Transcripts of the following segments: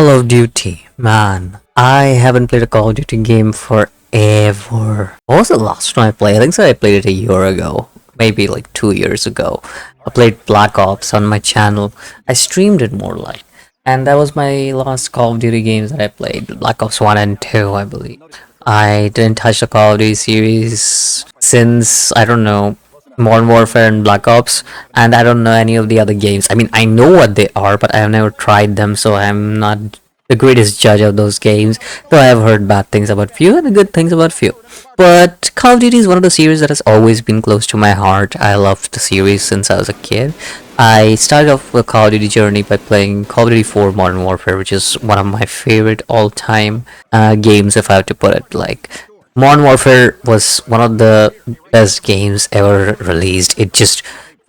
Call of Duty, man. I haven't played a Call of Duty game forever. What was the last time I played? I think so I played it a year ago. Maybe like 2 years ago. I played Black Ops on my channel. I streamed it more like. And that was my last Call of Duty games that I played. Black Ops 1 and 2, I believe. I didn't touch the Call of Duty series since, I don't know, Modern Warfare and Black Ops, and I don't know any of the other games. I mean, I know what they are, but I have never tried them, so I'm not the greatest judge of those games. Though I have heard bad things about few and good things about few. But Call of Duty is one of the series that has always been close to my heart. I loved the series since I was a kid. I started off with Call of Duty journey by playing Call of Duty 4 Modern Warfare, which is one of my favorite all-time games, if I have to put it like. Modern Warfare was one of the best games ever released. It just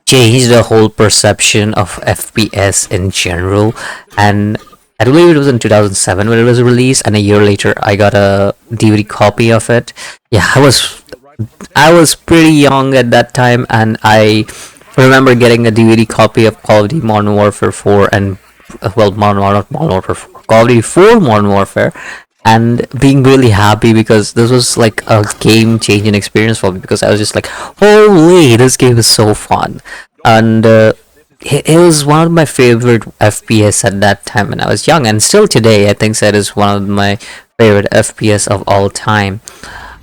changed the whole perception of FPS in general. And I believe it was in 2007 when it was released, and a year later I got a DVD copy of it. Yeah, I was pretty young at that time, and I remember getting a DVD copy of Call of Duty Modern Warfare 4 and Modern Warfare 4, Call of Duty 4 Modern Warfare, and being really happy because this was like a game changing experience for me, because I was just like, holy, this game is so fun. And it was one of my favorite FPS at that time when I was young, and still today I think that is one of my favorite FPS of all time.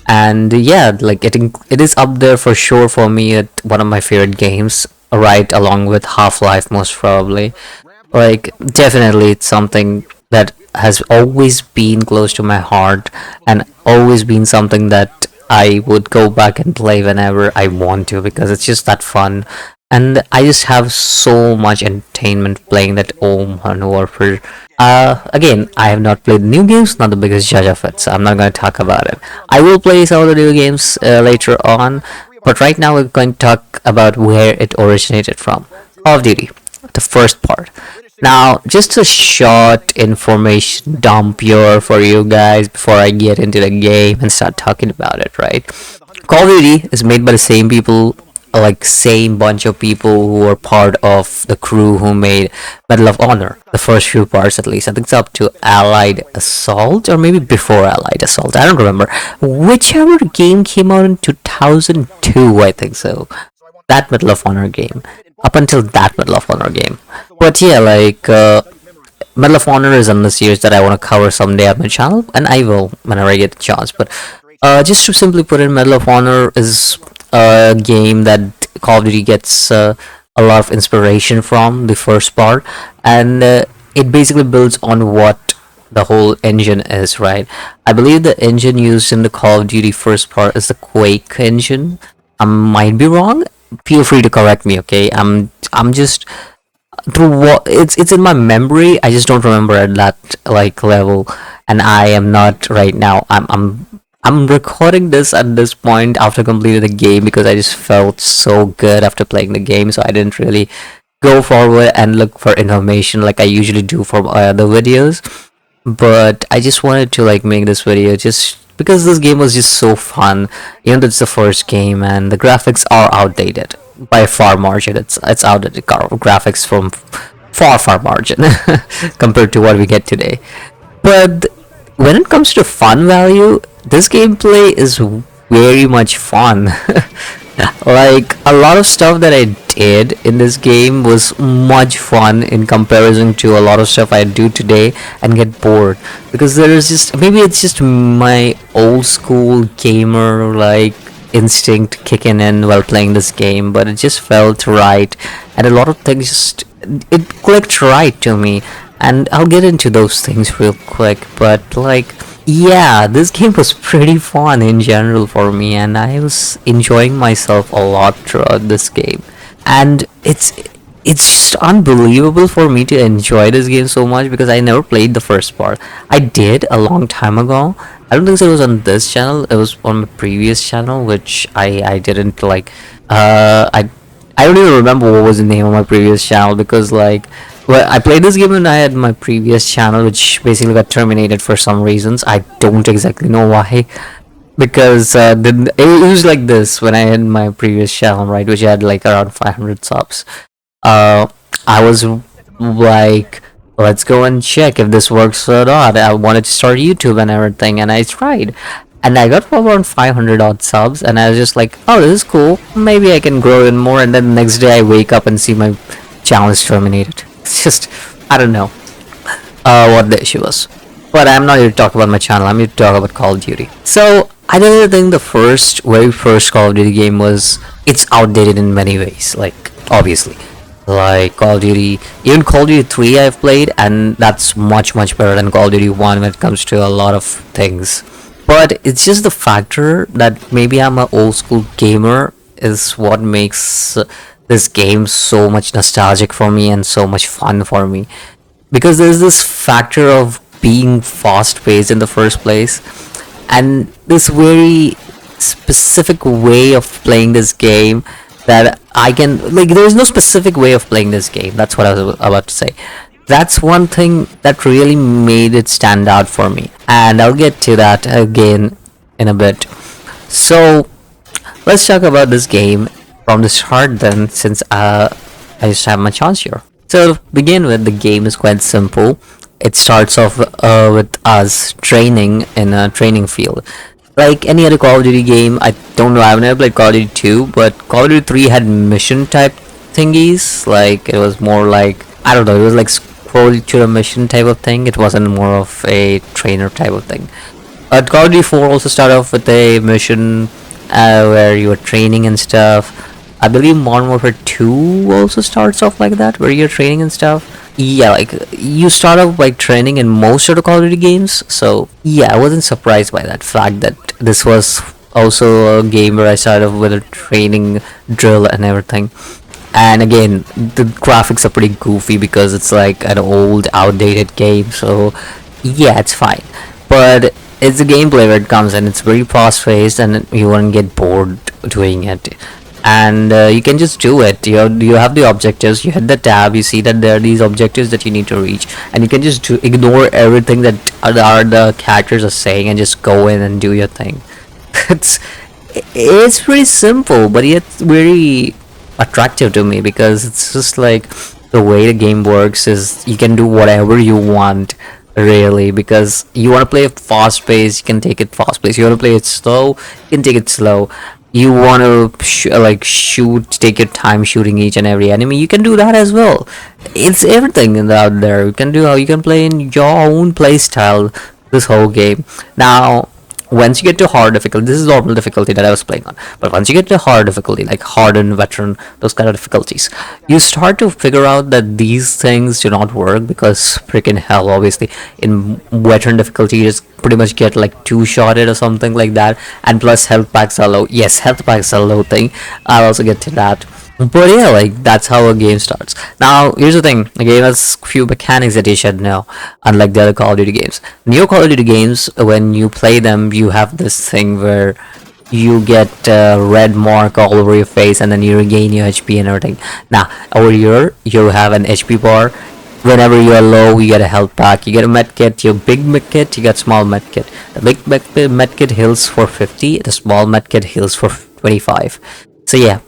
And yeah, like it is up there for sure for me at one of my favorite games, right along with Half-Life most probably. Like definitely it's something that has always been close to my heart, and always been something that I would go back and play whenever I want to, because it's just that fun. And I just have so much entertainment playing that Modern Warfare. Again, I have not played new games, not the biggest judge of it, so I'm not going to talk about it. I will play some of the new games later on, but right now we're going to talk about where it originated from. Call of Duty, the first part. Now, just a short information dump here for you guys before I get into the game and start talking about it, right? Call of Duty is made by the same people, like same bunch of people who were part of the crew who made Medal of Honor, the first few parts at least. I think it's up to Allied Assault, or maybe before Allied Assault. I don't remember. Whichever game came out in 2002, I think so. That Medal of Honor game. Up until that Medal of Honor game. But yeah, like, Medal of Honor is another series that I want to cover someday on my channel, and I will whenever I get the chance. But just to simply put it, Medal of Honor is a game that Call of Duty gets a lot of inspiration from, the first part, and it basically builds on what the whole engine is, right? I believe the engine used in the Call of Duty first part is the Quake engine. I might be wrong. Feel free to correct me, okay? I'm just through what it's in my memory. I just don't remember at that like level, and I am not right now. I'm recording this at this point after completing the game, because I just felt so good after playing the game, so I didn't really go forward and look for information like I usually do for my other videos. But I just wanted to like make this video just because this game was just so fun. Even though it's the first game and the graphics are outdated by far margin. It's outdated graphics from far margin compared to what we get today. But when it comes to fun value, this gameplay is very much fun. Like a lot of stuff that I did in this game was much fun in comparison to a lot of stuff I do today and get bored, because there is just, maybe it's just my old school gamer like instinct kicking in while playing this game, but it just felt right, and a lot of things just, it clicked right to me, and I'll get into those things real quick. But like, yeah, this game was pretty fun in general for me, and I was enjoying myself a lot throughout this game. And it's just unbelievable for me to enjoy this game so much, because I never played the first part. I did a long time ago. I don't think it was on this channel. It was on my previous channel, which I didn't like. I don't even remember what was the name of my previous channel, because like, well, I played this game when I had my previous channel, which basically got terminated for some reasons. I don't exactly know why, because it was like this when I had my previous channel, right, which had like around 500 subs. I was like let's go and check if this works or not. I wanted to start YouTube and everything, and I tried. And I got around 500 odd subs, and I was just like, oh, this is cool. Maybe I can grow even more. And then the next day I wake up and see my channel is terminated. It's just, I don't know what the issue was. But I'm not here to talk about my channel, I'm here to talk about Call of Duty. So, I don't think the very first Call of Duty game was, it's outdated in many ways, like, obviously. Like Call of Duty, even Call of Duty 3 I've played, and that's much better than Call of Duty 1 when it comes to a lot of things. But it's just the factor that maybe I'm an old school gamer is what makes this game so much nostalgic for me and so much fun for me. Because there's this factor of being fast paced in the first place, and this very specific way of playing this game that I can, like, there's no specific way of playing this game. That's what I was about to say. That's one thing that really made it stand out for me, and I'll get to that again in a bit. So let's talk about this game from the start then, since I just have my chance here. So to begin with, the game is quite simple. It starts off with us training in a training field. Like any other Call of Duty game, I don't know, I've never played Call of Duty 2, but Call of Duty 3 had mission type thingies. Like, it was more like, I don't know, it was like scroll to a mission type of thing. It wasn't more of a trainer type of thing. Call of Duty 4 also started off with a mission where you were training and stuff. I believe Modern Warfare 2 also starts off like that, where you're training and stuff. Yeah, like, you start off like training in most of the Call of Duty games. So yeah, I wasn't surprised by that fact that this was also a game where I started off with a training drill and everything. And again, the graphics are pretty goofy because it's like an old, outdated game. So yeah, it's fine. But it's the gameplay where it comes, and it's very fast-paced, and you won't get bored doing it. And you can just do it. You have the objectives, you hit the tab, you see that there are these objectives that you need to reach, and you can just ignore everything that the characters are saying and just go in and do your thing. it's it's pretty simple, but yet very attractive to me, because it's just like the way the game works is you can do whatever you want, really, because you want to play it fast paced, you can take it fast paced. You want to play it slow, you can take it slow. You want to shoot, take your time shooting each and every enemy, you can do that as well. It's everything out there. You can do how you can play in your own play style this whole game. Now once you get to hard difficulty, this is normal difficulty that I was playing on, but once you get to hard difficulty, like hardened, veteran, those kind of difficulties, you start to figure out that these things do not work, because freaking hell, obviously in veteran difficulty you just pretty much get like two shotted or something like that, and plus health packs are low. Yes, health packs are low thing, I'll also get to that. But yeah, like, that's how a game starts. Now, here's the thing. The game has few mechanics that you should know, unlike the other Call of Duty games. New Call of Duty games, when you play them, you have this thing where you get a red mark all over your face, and then you regain your HP and everything. Now, over here, you have an HP bar. Whenever you are low, you get a health pack. You get a medkit, your big medkit, you get small medkit. The big medkit heals for 50, the small medkit heals for 25. So yeah.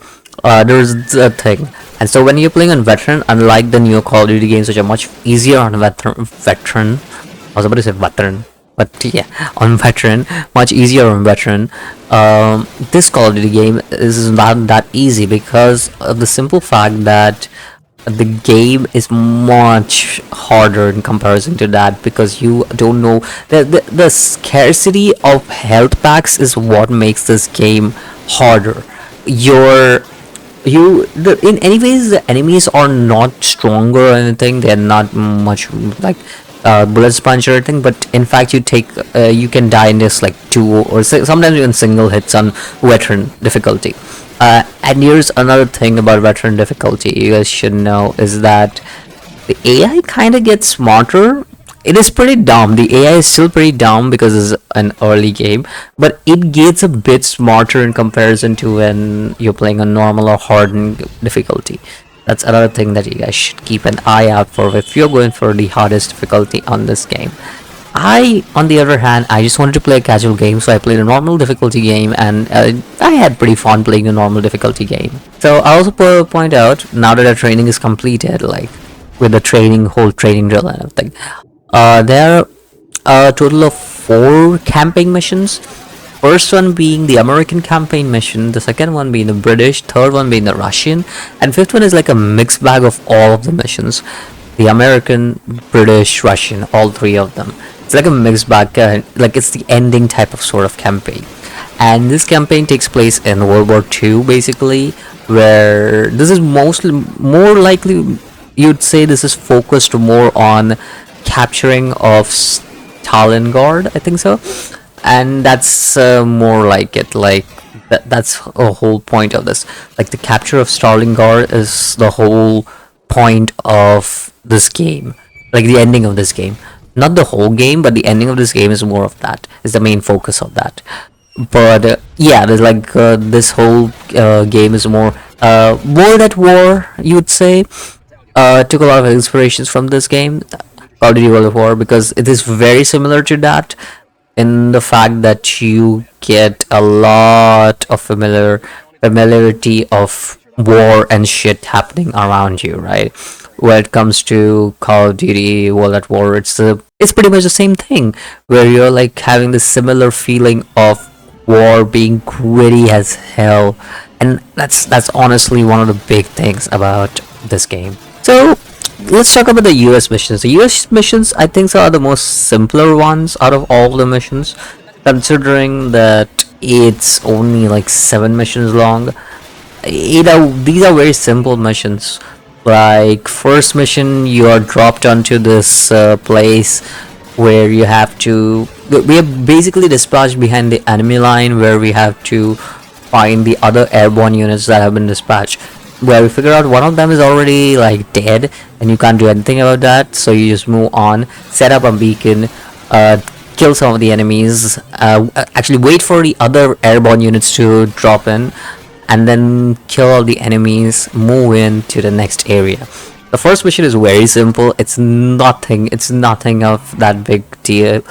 There's a thing, and so when you're playing on veteran, unlike the new Call of Duty games, which are much easier on veteran, I was about to say veteran, but yeah, on veteran, much easier on veteran. This Call of Duty game is not that easy, because of the simple fact that the game is much harder in comparison to that, because you don't know the scarcity of health packs is what makes this game harder. In any ways, the enemies are not stronger or anything. They're not much like bullet sponge or anything, but in fact you can die in this like two or sometimes even single hits on veteran difficulty. And here's another thing about veteran difficulty you guys should know, is that the AI kind of gets smarter. It is pretty dumb. The AI is still pretty dumb because it's an early game, but it gets a bit smarter in comparison to when you're playing a normal or hardened difficulty. That's another thing that you guys should keep an eye out for if you're going for the hardest difficulty on this game. On the other hand, I just wanted to play a casual game, so I played a normal difficulty game, and I had pretty fun playing a normal difficulty game. So I also point out, now that our training is completed, like, with the training, whole training drill and everything. There are a total of 4 campaign missions. First one being the American campaign mission, the second one being the British, third one being the Russian, and fifth one is like a mixed bag of all of the missions. The American, British, Russian, all 3 of them. It's like a mixed bag, like it's the ending type of sort of campaign. And this campaign takes place in World War II, basically, where this is mostly more likely you'd say this is focused more on capturing of Stalingrad, I think so, and that's more like it. Like that's a whole point of this. Like the capture of Stalingrad is the whole point of this game. Like the ending of this game, not the whole game, but the ending of this game is more of that. Is the main focus of that. But yeah, there's like this whole game is more World at War, you would say. Took a lot of inspirations from this game, Call of Duty World at War, because it is very similar to that in the fact that you get a lot of familiarity of war and shit happening around you, right? When it comes to Call of Duty World at War, it's pretty much the same thing, where you're like having this similar feeling of war being gritty as hell, and that's honestly one of the big things about this game. So let's talk about the US missions. The US missions, I think, are the most simpler ones out of all the missions, considering that it's only like 7 missions long. These are very simple missions. Like first mission, you are dropped onto this place where you have to. We are basically dispatched behind the enemy line, where we have to find the other airborne units that have been dispatched. Where we figure out one of them is already like dead, and you can't do anything about that. So you just move on, set up a beacon, kill some of the enemies. Actually, wait for the other airborne units to drop in, and then kill all the enemies. Move in to the next area. The first mission is very simple. It's nothing. It's nothing of that big deal,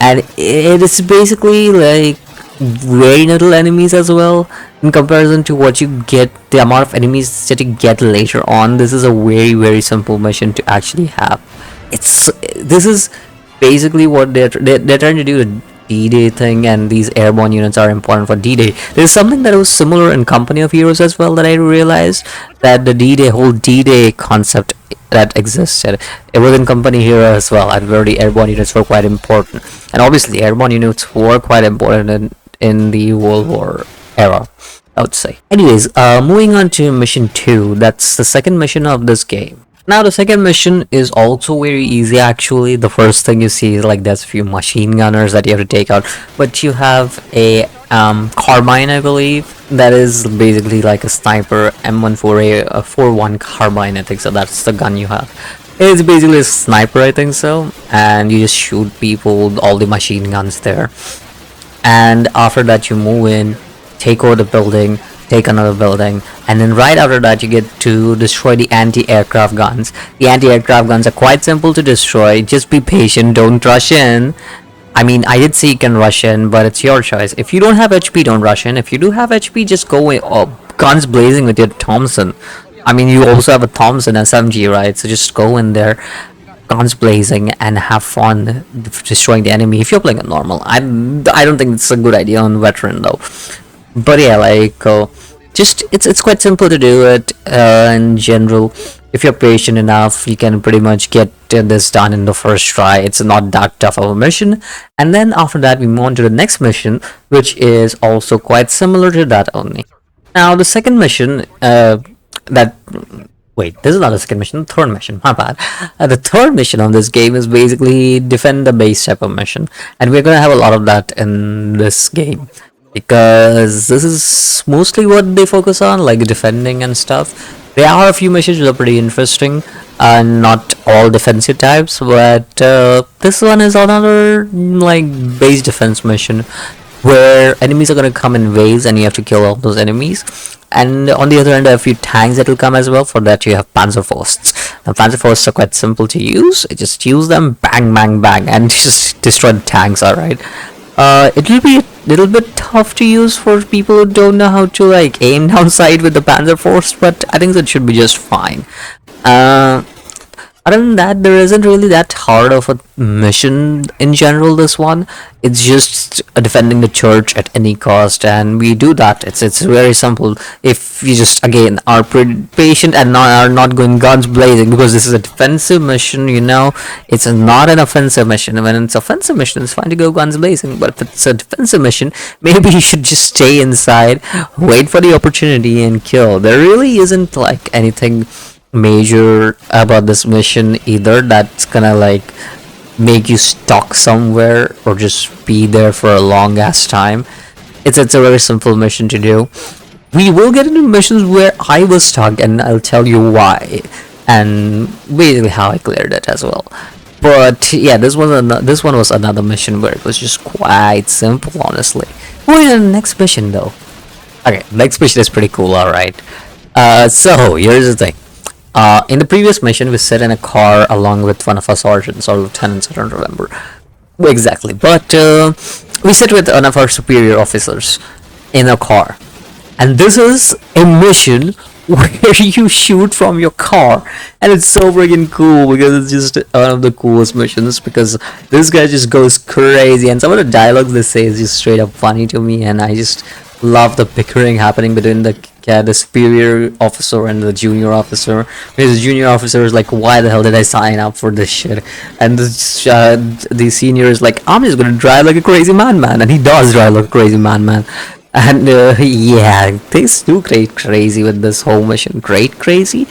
and it is basically like very little enemies as well in comparison to what you get, the amount of enemies that you get later on. This is a very simple mission to actually have. This is basically what they're trying to do, the D-Day thing, and these airborne units are important for D-Day. There's something that was similar in Company of Heroes as well that I realized, that the whole D-Day concept that existed, it was in Company Hero as well, and where the airborne units were quite important. And obviously airborne units were quite important in the World War era, I would say. Anyways, moving on to mission 2. That's the second mission of this game. Now the second mission is also very easy actually. The first thing you see is like there's a few machine gunners that you have to take out, but you have a carbine, I believe, that is basically like a sniper M14A, a 4-1 carbine, I think so. That's the gun you have. It's basically a sniper, I think so, and you just shoot people with all the machine guns there. And after that you move in, take over the building, take another building, and then right after that you get to destroy the anti-aircraft guns. The anti-aircraft guns are quite simple to destroy. Just be patient, don't rush in. I mean, I did say you can rush in, but it's your choice. If you don't have HP, don't rush in. If you do have HP, just go in, guns blazing with your Thompson. I mean, you also have a Thompson SMG, right? So just go in there, guns blazing, and have fun destroying the enemy. If you're playing a normal, I don't think it's a good idea on veteran though. But yeah, like just it's quite simple to do it in general. If you're patient enough, you can pretty much get this done in the first try. It's not that tough of a mission. And then after that we move on to the next mission, which is also quite similar to that only. Now the second mission, wait, this is not the second mission, the third mission, my bad. The third mission on this game is basically defend the base type of mission, and we're gonna have a lot of that in this game, because this is mostly what they focus on, like defending and stuff. There are a few missions that are pretty interesting, not all defensive types, but this one is another like base defense mission, where enemies are gonna come in waves and you have to kill all those enemies. And on the other hand, there are a few tanks that will come as well. For that you have Panzerfausts. Now Panzerfausts are quite simple to use. Just use them, bang bang bang, and just destroy the tanks, alright. It will be a little bit tough to use for people who don't know how to like aim down sight with the Panzerfaust, but I think that should be just fine. Other than that, there isn't really that hard of a mission in general. This one, it's just defending the church at any cost, and we do that. It's very simple. If you just again are patient and are not going guns blazing, because this is a defensive mission. It's not an offensive mission. When it's offensive mission, it's fine to go guns blazing. But if it's a defensive mission, maybe you should just stay inside, wait for the opportunity, and kill. There really isn't like anything major about this mission either that's gonna like make you stuck somewhere or just be there for a long ass time. It's a very simple mission to do. We will get into missions where I was stuck, and I'll tell you why, and basically how I cleared it as well. But yeah, this one was another mission where it was just quite simple, honestly. We're in the next mission though. Okay, next mission is pretty cool. All right. So here's the thing. In the previous mission, we sat in a car along with one of our sergeants or lieutenants. I don't remember exactly, but we sit with one of our superior officers in a car, and this is a mission where you shoot from your car, and it's so freaking cool because it's just one of the coolest missions, because this guy just goes crazy, and some of the dialogues they say is just straight up funny to me, and I just love the bickering happening between the superior officer and the junior officer, because the junior officer is like, why the hell did I sign up for this shit, and the senior is like, I'm just gonna drive like a crazy madman, and he does drive like a crazy madman. And yeah, things do get crazy with this whole mission. Great crazy.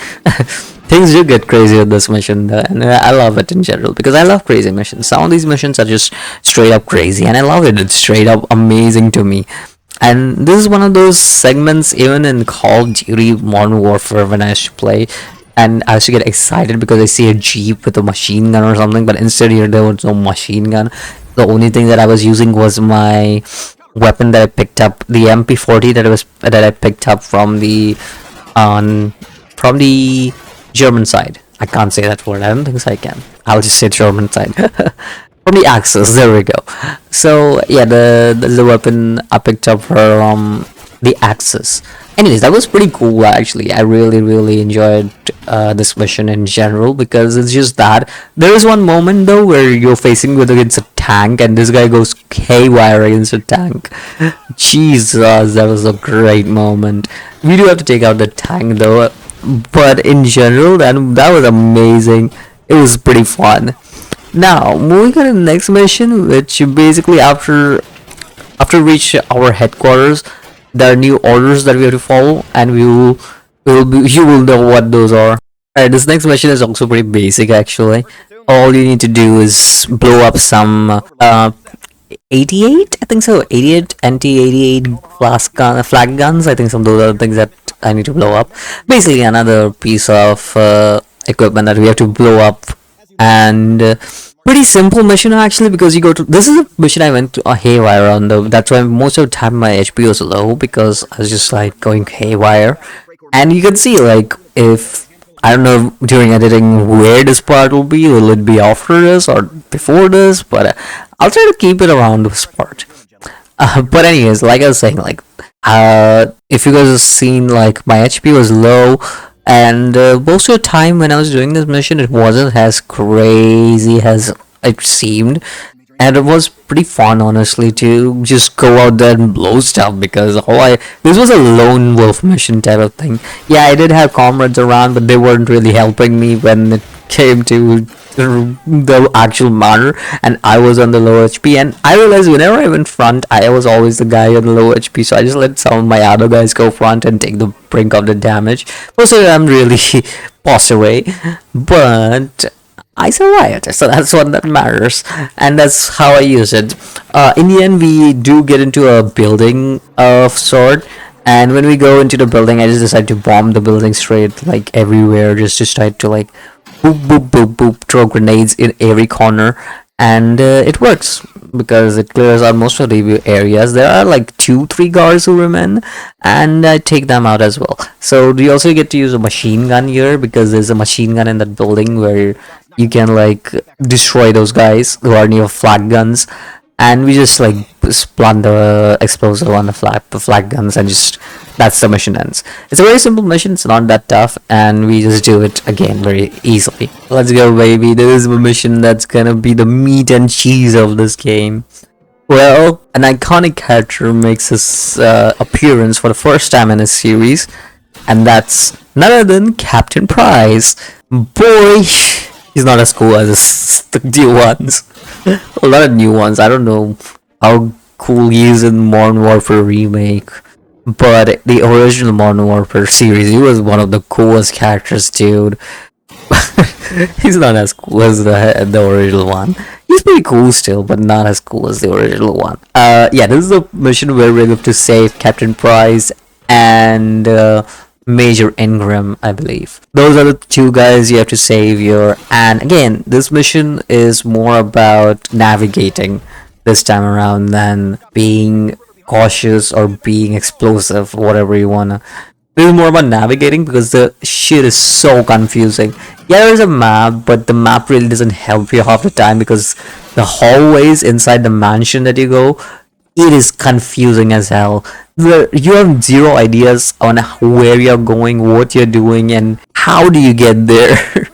Things do get crazy with this mission, and I love it in general because I love crazy missions. Some of these missions are just straight up crazy, and I love it. It's straight up amazing to me. And this is one of those segments, even in Call of Duty Modern Warfare, when I used to play, and I used to get excited because I see a jeep with a machine gun or something, but instead here there was no machine gun. The only thing that I was using was my weapon that I picked up, the MP40 that I picked up from the German side. I can't say that word. I don't think so I can. I'll just say German side. From the Axis, there we go. So yeah, the weapon I picked up from the Axis. Anyways, that was pretty cool actually. I really enjoyed this mission in general, because it's just that there is one moment though where you're facing against a tank, and this guy goes haywire against a tank. Jesus, that was a great moment. We do have to take out the tank though, but in general, that was amazing. It was pretty fun. Now, moving on to the next mission, which basically after reach our headquarters, there are new orders that we have to follow, and you will know what those are. Alright, this next mission is also pretty basic actually. All you need to do is blow up some 88, I think so, 88 anti-88 flag guns. I think some of those are the things that I need to blow up. Basically another piece of equipment that we have to blow up, and pretty simple mission actually, because you go to, this is a mission I went to a haywire on though. That's why most of the time my HP was low, because I was just like going haywire. And you can see like, if I don't know during editing where this part will it be after this or before this, but I'll try to keep it around this part. But anyways, like I was saying, like if you guys have seen, like my HP was low, and most of the time when I was doing this mission, it wasn't as crazy as it seemed, and it was pretty fun honestly to just go out there and blow stuff, because this was a lone wolf mission type of thing. Yeah, I did have comrades around, but they weren't really helping me when it came to the actual matter, and I was on the low HP, and I realized whenever I went front, I was always the guy on the low HP, so I just let some of my other guys go front and take the brink of the damage. Most of them really passed away, but I survived, so that's what that matters, and that's how I use it. In the end, we do get into a building of sort, and when we go into the building, I just decide to bomb the building straight, like everywhere, just to try to like boop boop boop boop, throw grenades in every corner, and it works because it clears out most of the areas. There are like 2-3 guards who remain, and I take them out as well. So we also get to use a machine gun here, because there's a machine gun in that building where you can like destroy those guys who are near flag guns, and we just like plant the explosive on the flag guns and just That's the mission ends. It's a very simple mission, it's not that tough, and we just do it again very easily. Let's go, baby. This is a mission that's gonna be the meat and cheese of this game. Well, an iconic character makes his appearance for the first time in his series, and that's none other than Captain Price. Boy, he's not as cool as the new ones. A lot of new ones. I don't know how cool he is in Modern Warfare Remake, but the original Modern Warfare series, he was one of the coolest characters, dude. He's not as cool as the original one. He's pretty cool still, but not as cool as the original one. Yeah, this is the mission where we're going to save Captain Price and Major Ingram, I believe. Those are the two guys you have to save here. And again, this mission is more about navigating this time around than being cautious or being explosive, whatever you wanna. This is more about navigating because the shit is so confusing. Yeah, there's a map, but the map really doesn't help you half the time because the hallways inside the mansion that you go, it is confusing as hell. You have zero ideas on where you're going, what you're doing, and how do you get there.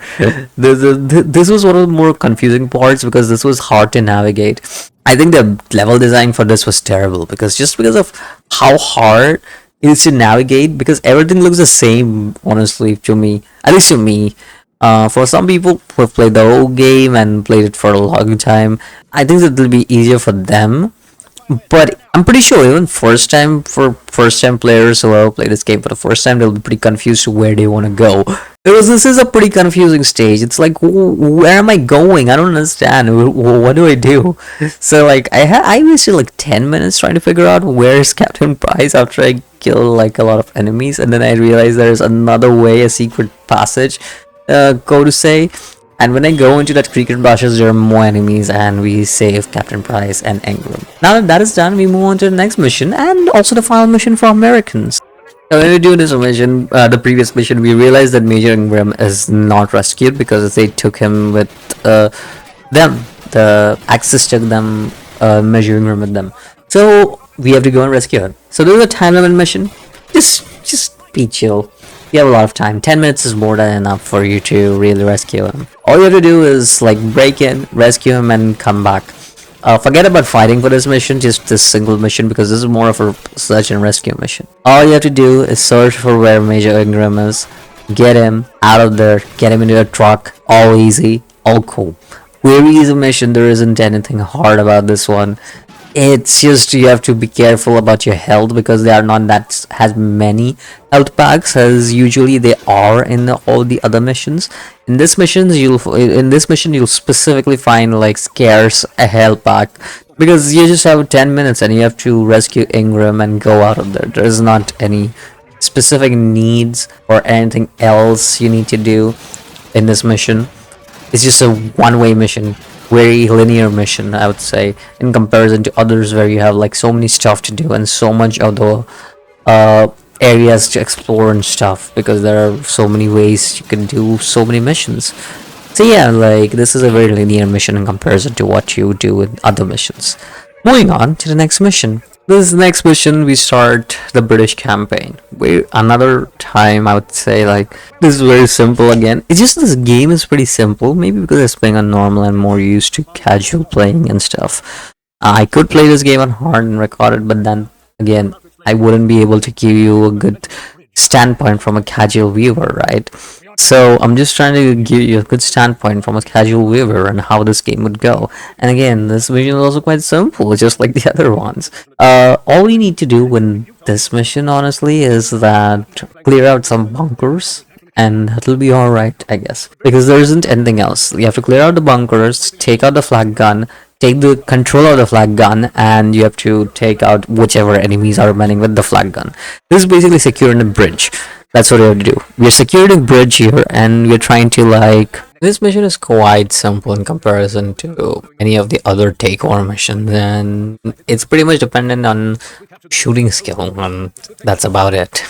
This was one of the more confusing parts because this was hard to navigate. I think the level design for this was terrible because just because of how hard it is to navigate, because everything looks the same, honestly, to me, at least to me. For some people who have played the whole game and played it for a long time, I think it will be easier for them. But I'm pretty sure even first time players who have played this game for the first time, they'll be pretty confused to where they want to go. Because this is a pretty confusing stage. It's like, where am I going? I don't understand. What do I do? So like, I wasted like 10 minutes trying to figure out where's Captain Price after I kill like a lot of enemies, and then I realized there's another way, a secret passage, go to say. And when I go into that secret passage, there are more enemies, and we save Captain Price and Ingram. Now that is done, we move on to the next mission, and also the final mission for Americans. So when we do this mission, the previous mission, we realized that Major Ingram is not rescued because they took him with them. The Axis took them, Major Ingram with them. So we have to go and rescue him. So this is a time limit mission. Just be chill. You have a lot of time. 10 minutes is more than enough for you to really rescue him. All you have to do is like break in, rescue him, and come back. Forget about fighting for this mission, just this single mission, because this is more of a search and rescue mission. All you have to do is search for where Major Ingram is, get him out of there, get him into a truck, all easy, all cool. Very easy mission, there isn't anything hard about this one. It's just you have to be careful about your health because they are not that as many health packs as usually they are in all the other missions. In this mission you'll specifically find like scarce a health pack because you just have 10 minutes and you have to rescue Ingram and go out of there. There's not any specific needs or anything else you need to do in this mission. It's just a one-way mission. Very linear mission, I would say, in comparison to others where you have like so many stuff to do and so much of the areas to explore and stuff, because there are so many ways you can do so many missions. So yeah, like this is a very linear mission in comparison to what you do in other missions. Moving on to the next mission. This next mission, we start the British campaign. Another time, I would say, like, this is very simple again. It's just this game is pretty simple. Maybe because I was playing on normal and more used to casual playing and stuff. I could play this game on hard and record it, but then, again, I wouldn't be able to give you a good standpoint from a casual viewer, right? So I'm just trying to give you a good standpoint from a casual viewer and how this game would go. And again, this mission is also quite simple, just like the other ones. All we need to do in this mission, honestly, is that clear out some bunkers, and that'll be alright, I guess. Because there isn't anything else. You have to clear out the bunkers, take out the flag gun, take the control of the flag gun, and you have to take out whichever enemies are remaining with the flag gun. This is basically securing the bridge. That's what we have to do. We're securing the bridge here, and we're trying to like... This mission is quite simple in comparison to any of the other takeover missions, and it's pretty much dependent on shooting skill, and that's about it.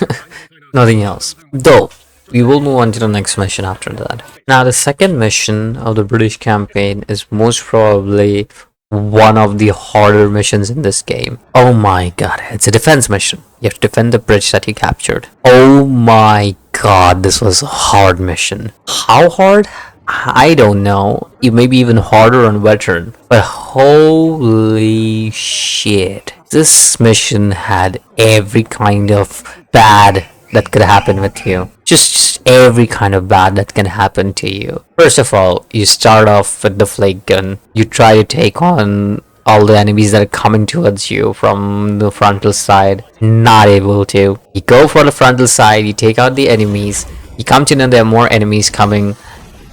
Nothing else. Though, we will move on to the next mission after that. Now, the second mission of the British campaign is most probably one of the harder missions in this game. Oh my god, it's a defense mission. You have to defend the bridge that you captured. Oh my god, this was a hard mission. How hard? I don't know. It may be even harder on veteran. But holy shit. This mission had every kind of bad that could happen with you. Just every kind of bad that can happen to you. First of all, you start off with the flake gun. You try to take on all the enemies that are coming towards you from the frontal side. Not able to. You go for the frontal side, you take out the enemies. You come to know there are more enemies coming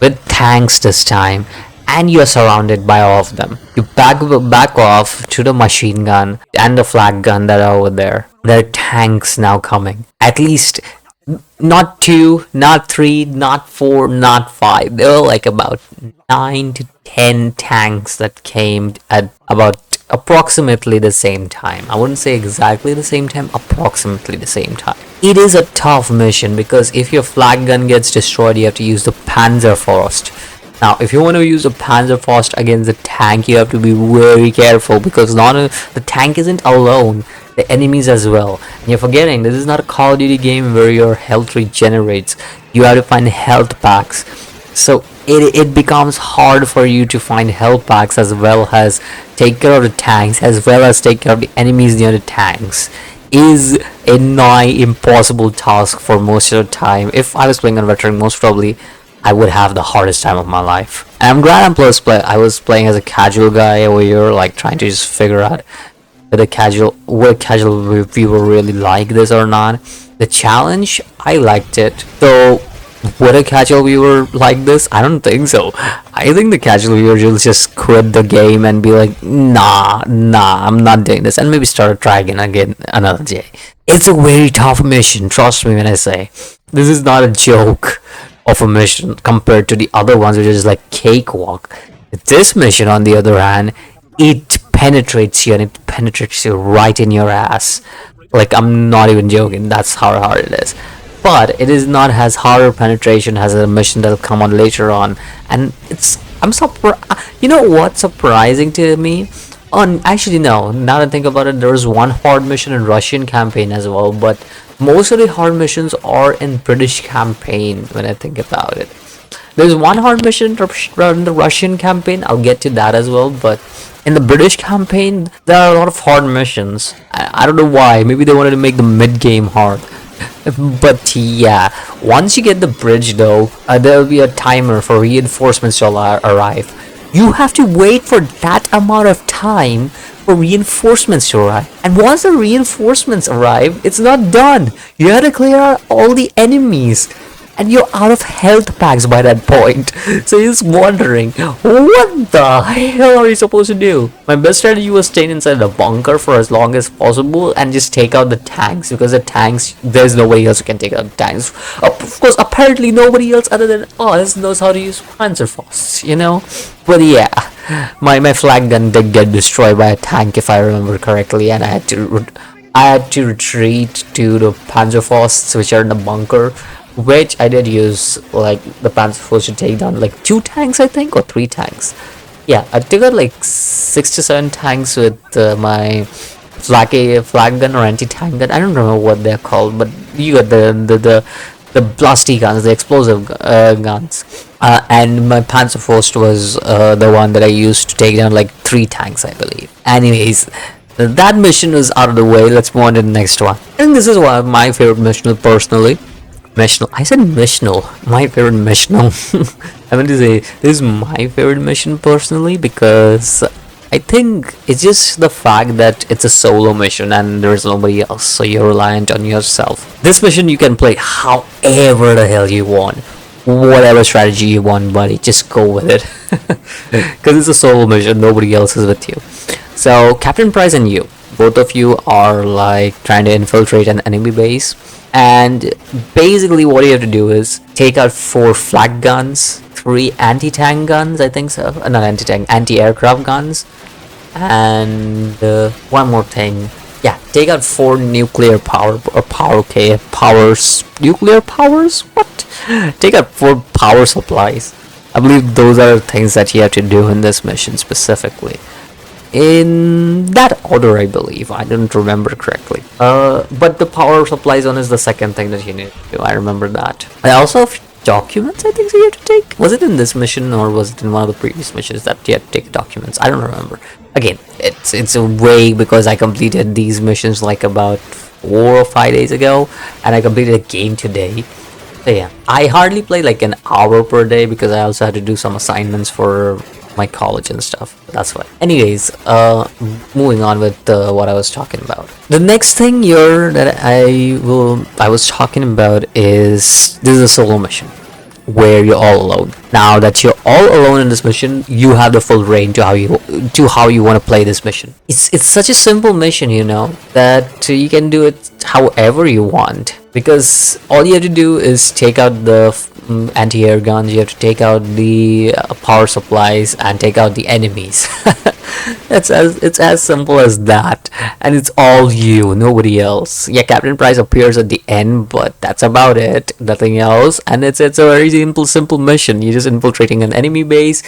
with tanks this time, and you're surrounded by all of them. You back off to the machine gun and the flag gun that are over there. There are tanks now coming. At least not 2, not 3, not 4, not 5. There were like about 9 to 10 tanks that came at about approximately the same time. I wouldn't say exactly the same time, approximately the same time. It is a tough mission because if your flag gun gets destroyed, you have to use the Panzerfaust. Now, if you want to use a Panzerfaust against a tank, you have to be very careful because the tank isn't alone. The enemies as well. And you're forgetting, this is not a Call of Duty game where your health regenerates. You have to find health packs. So it becomes hard for you to find health packs as well as take care of the tanks, as well as take care of the enemies near the tanks. Is a nigh impossible task for most of the time. If I was playing on veteran, most probably I would have the hardest time of my life. And I'm glad I was playing as a casual guy over here, like trying to just figure out whether a casual viewer really like this or not. The challenge, I liked it. Though, would a casual viewer like this? I don't think so. I think the casual viewer will just quit the game and be like, nah, I'm not doing this, and maybe start trying again another day. It's a very tough mission, trust me when I say. This is not a joke of a mission compared to the other ones, which is like cakewalk. This mission, on the other hand, it penetrates you, and it penetrates you right in your ass. Like, I'm not even joking, that's how hard it is. But it is not as harder penetration as a mission that'll come on later on. And I'm surprised. You know what's surprising to me? Actually, no, now that I think about it, there was one hard mission in Russian campaign as well, but most of the hard missions are in British campaign when I think about it. There's one hard mission in the Russian campaign, I'll get to that as well, but in the British campaign, there are a lot of hard missions. I don't know why, maybe they wanted to make the mid-game hard. But yeah, once you get the bridge though, there will be a timer for reinforcements to arrive. You have to wait for that amount of time for reinforcements to arrive. And once the reinforcements arrive, it's not done. You have to clear out all the enemies. And you're out of health packs by that point. So you're just wondering, what the hell are you supposed to do? My best strategy was staying inside the bunker for as long as possible and just take out the tanks, because the tanks, there's nobody else who can take out the tanks. Of course, apparently nobody else other than us knows how to use Panzerfaust, you know? But yeah, my flag gun did get destroyed by a tank if I remember correctly, and I had to retreat to the Panzerfausts, which are in the bunker. Which I did use, like, the Panzerfaust to take down like 2 tanks, I think, or 3 tanks. Yeah, I took out like 6 to 7 tanks with my flag gun or anti-tank gun. I don't remember what they're called, but you got the blasty guns, the explosive guns. And my Panzerfaust was the one that I used to take down like 3 tanks, I believe. Anyways, that mission was out of the way. Let's move on to the next one. I think this is one of my favorite missions personally. I said missional. My favorite missional. I meant to say this is my favorite mission personally, because I think it's just the fact that it's a solo mission and there's nobody else, so you're reliant on yourself. This mission you can play however the hell you want, whatever strategy you want, buddy. Just go with it, because it's a solo mission. Nobody else is with you. So Captain Price and you, both of you are like trying to infiltrate an enemy base. And basically what you have to do is take out 4 flag guns, 3 anti-tank guns, I think so, not anti-tank, anti-aircraft guns, and one more thing, yeah, take out 4 nuclear powers, nuclear powers, what? Take out 4 power supplies. I believe those are things that you have to do in this mission specifically. in that order, I believe. I don't remember correctly. But the power supply zone is the second thing that you need to do. I remember that. I also have documents, I think, so you have to take. Was it in this mission or was it in one of the previous missions that you had to take documents? I don't remember. Again, it's a vague because I completed these missions like about 4 or 5 days ago, and I completed a game today. So yeah, I hardly play like an hour per day because I also had to do some assignments for my college and stuff. That's why. Anyways, moving on with what I was talking about. The next thing here that I was talking about is this is a solo mission where you're all alone. Now that you're all alone in this mission, you have the full reign to how you want to play this mission. It's such a simple mission, you know, that you can do it however you want, because all you have to do is take out the anti-air guns, you have to take out the power supplies and take out the enemies. It's as simple as that, and it's all you, nobody else. Yeah, Captain Price appears at the end, but that's about it, nothing else. And it's a very simple mission. You're just infiltrating an enemy base,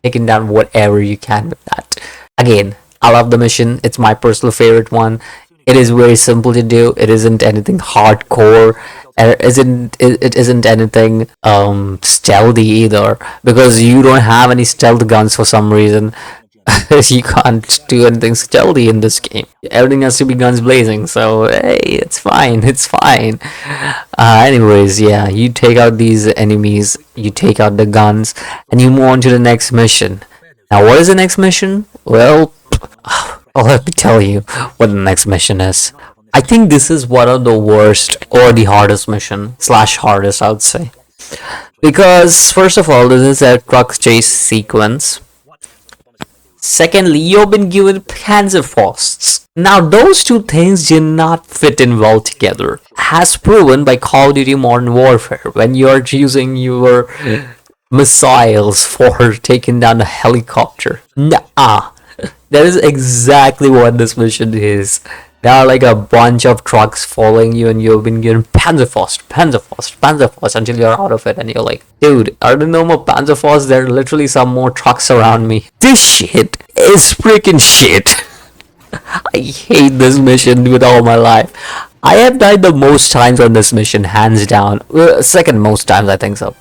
taking down whatever you can with that. Again, I love the mission. It's my personal favorite one. It is very simple to do. It isn't anything hardcore. It isn't anything stealthy either, because you don't have any stealth guns for some reason. You can't do anything stealthy in this game. Everything has to be guns blazing. So hey, it's fine. It's fine. Anyways, yeah, you take out these enemies, you take out the guns, and you move on to the next mission. Now, what is the next mission? Well, let me tell you what the next mission is. I think this is one of the worst or the hardest mission / hardest, I would say, because first of all, this is a truck chase sequence. Secondly, you've been given Panzerfausts. Now, those two things do not fit in well together, as proven by Call of Duty Modern Warfare, when you're using your missiles for taking down a helicopter. Nah, that is exactly what this mission is. There are like a bunch of trucks following you, and you've been given Panzerfaust until you're out of it, and you're like, dude, are there no more Panzerfaust? There are literally some more trucks around me. This shit is freaking shit. I hate this mission with all my life. I have died the most times on this mission, hands down. Second most times, I think so.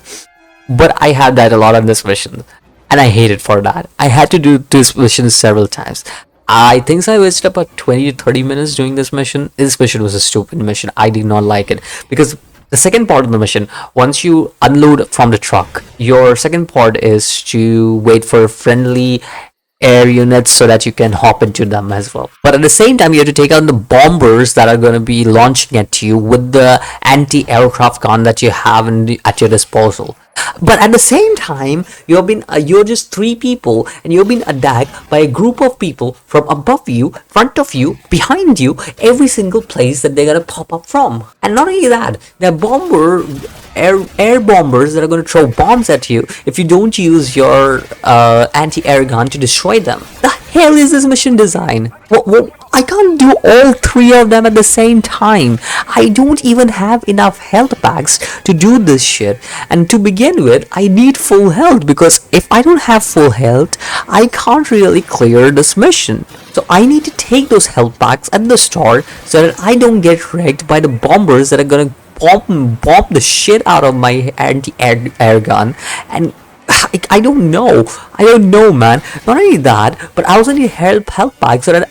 But I have died a lot on this mission, and I hate it for that. I had to do this mission several times. I think I wasted about 20 to 30 minutes doing this mission. This mission was a stupid mission. I did not like it, because the second part of the mission, once you unload from the truck, your second part is to wait for friendly air units so that you can hop into them as well. But at the same time, you have to take out the bombers that are going to be launching at you with the anti-aircraft gun that you have at your disposal. But at the same time, you're just 3 people, and you've been attacked by a group of people from above you, front of you, behind you, every single place that they're gonna pop up from. And not only that, they're air bombers that are gonna throw bombs at you if you don't use your anti-air gun to destroy them. The hell is this mission design? What? I can't do all 3 of them at the same time. I don't even have enough health packs to do this shit. And to begin with, I need full health, because if I don't have full health, I can't really clear this mission. So I need to take those health packs at the start so that I don't get wrecked by the bombers that are gonna bomb the shit out of my anti-air gun. And I don't know, man. Not only that, but I also need help pack so that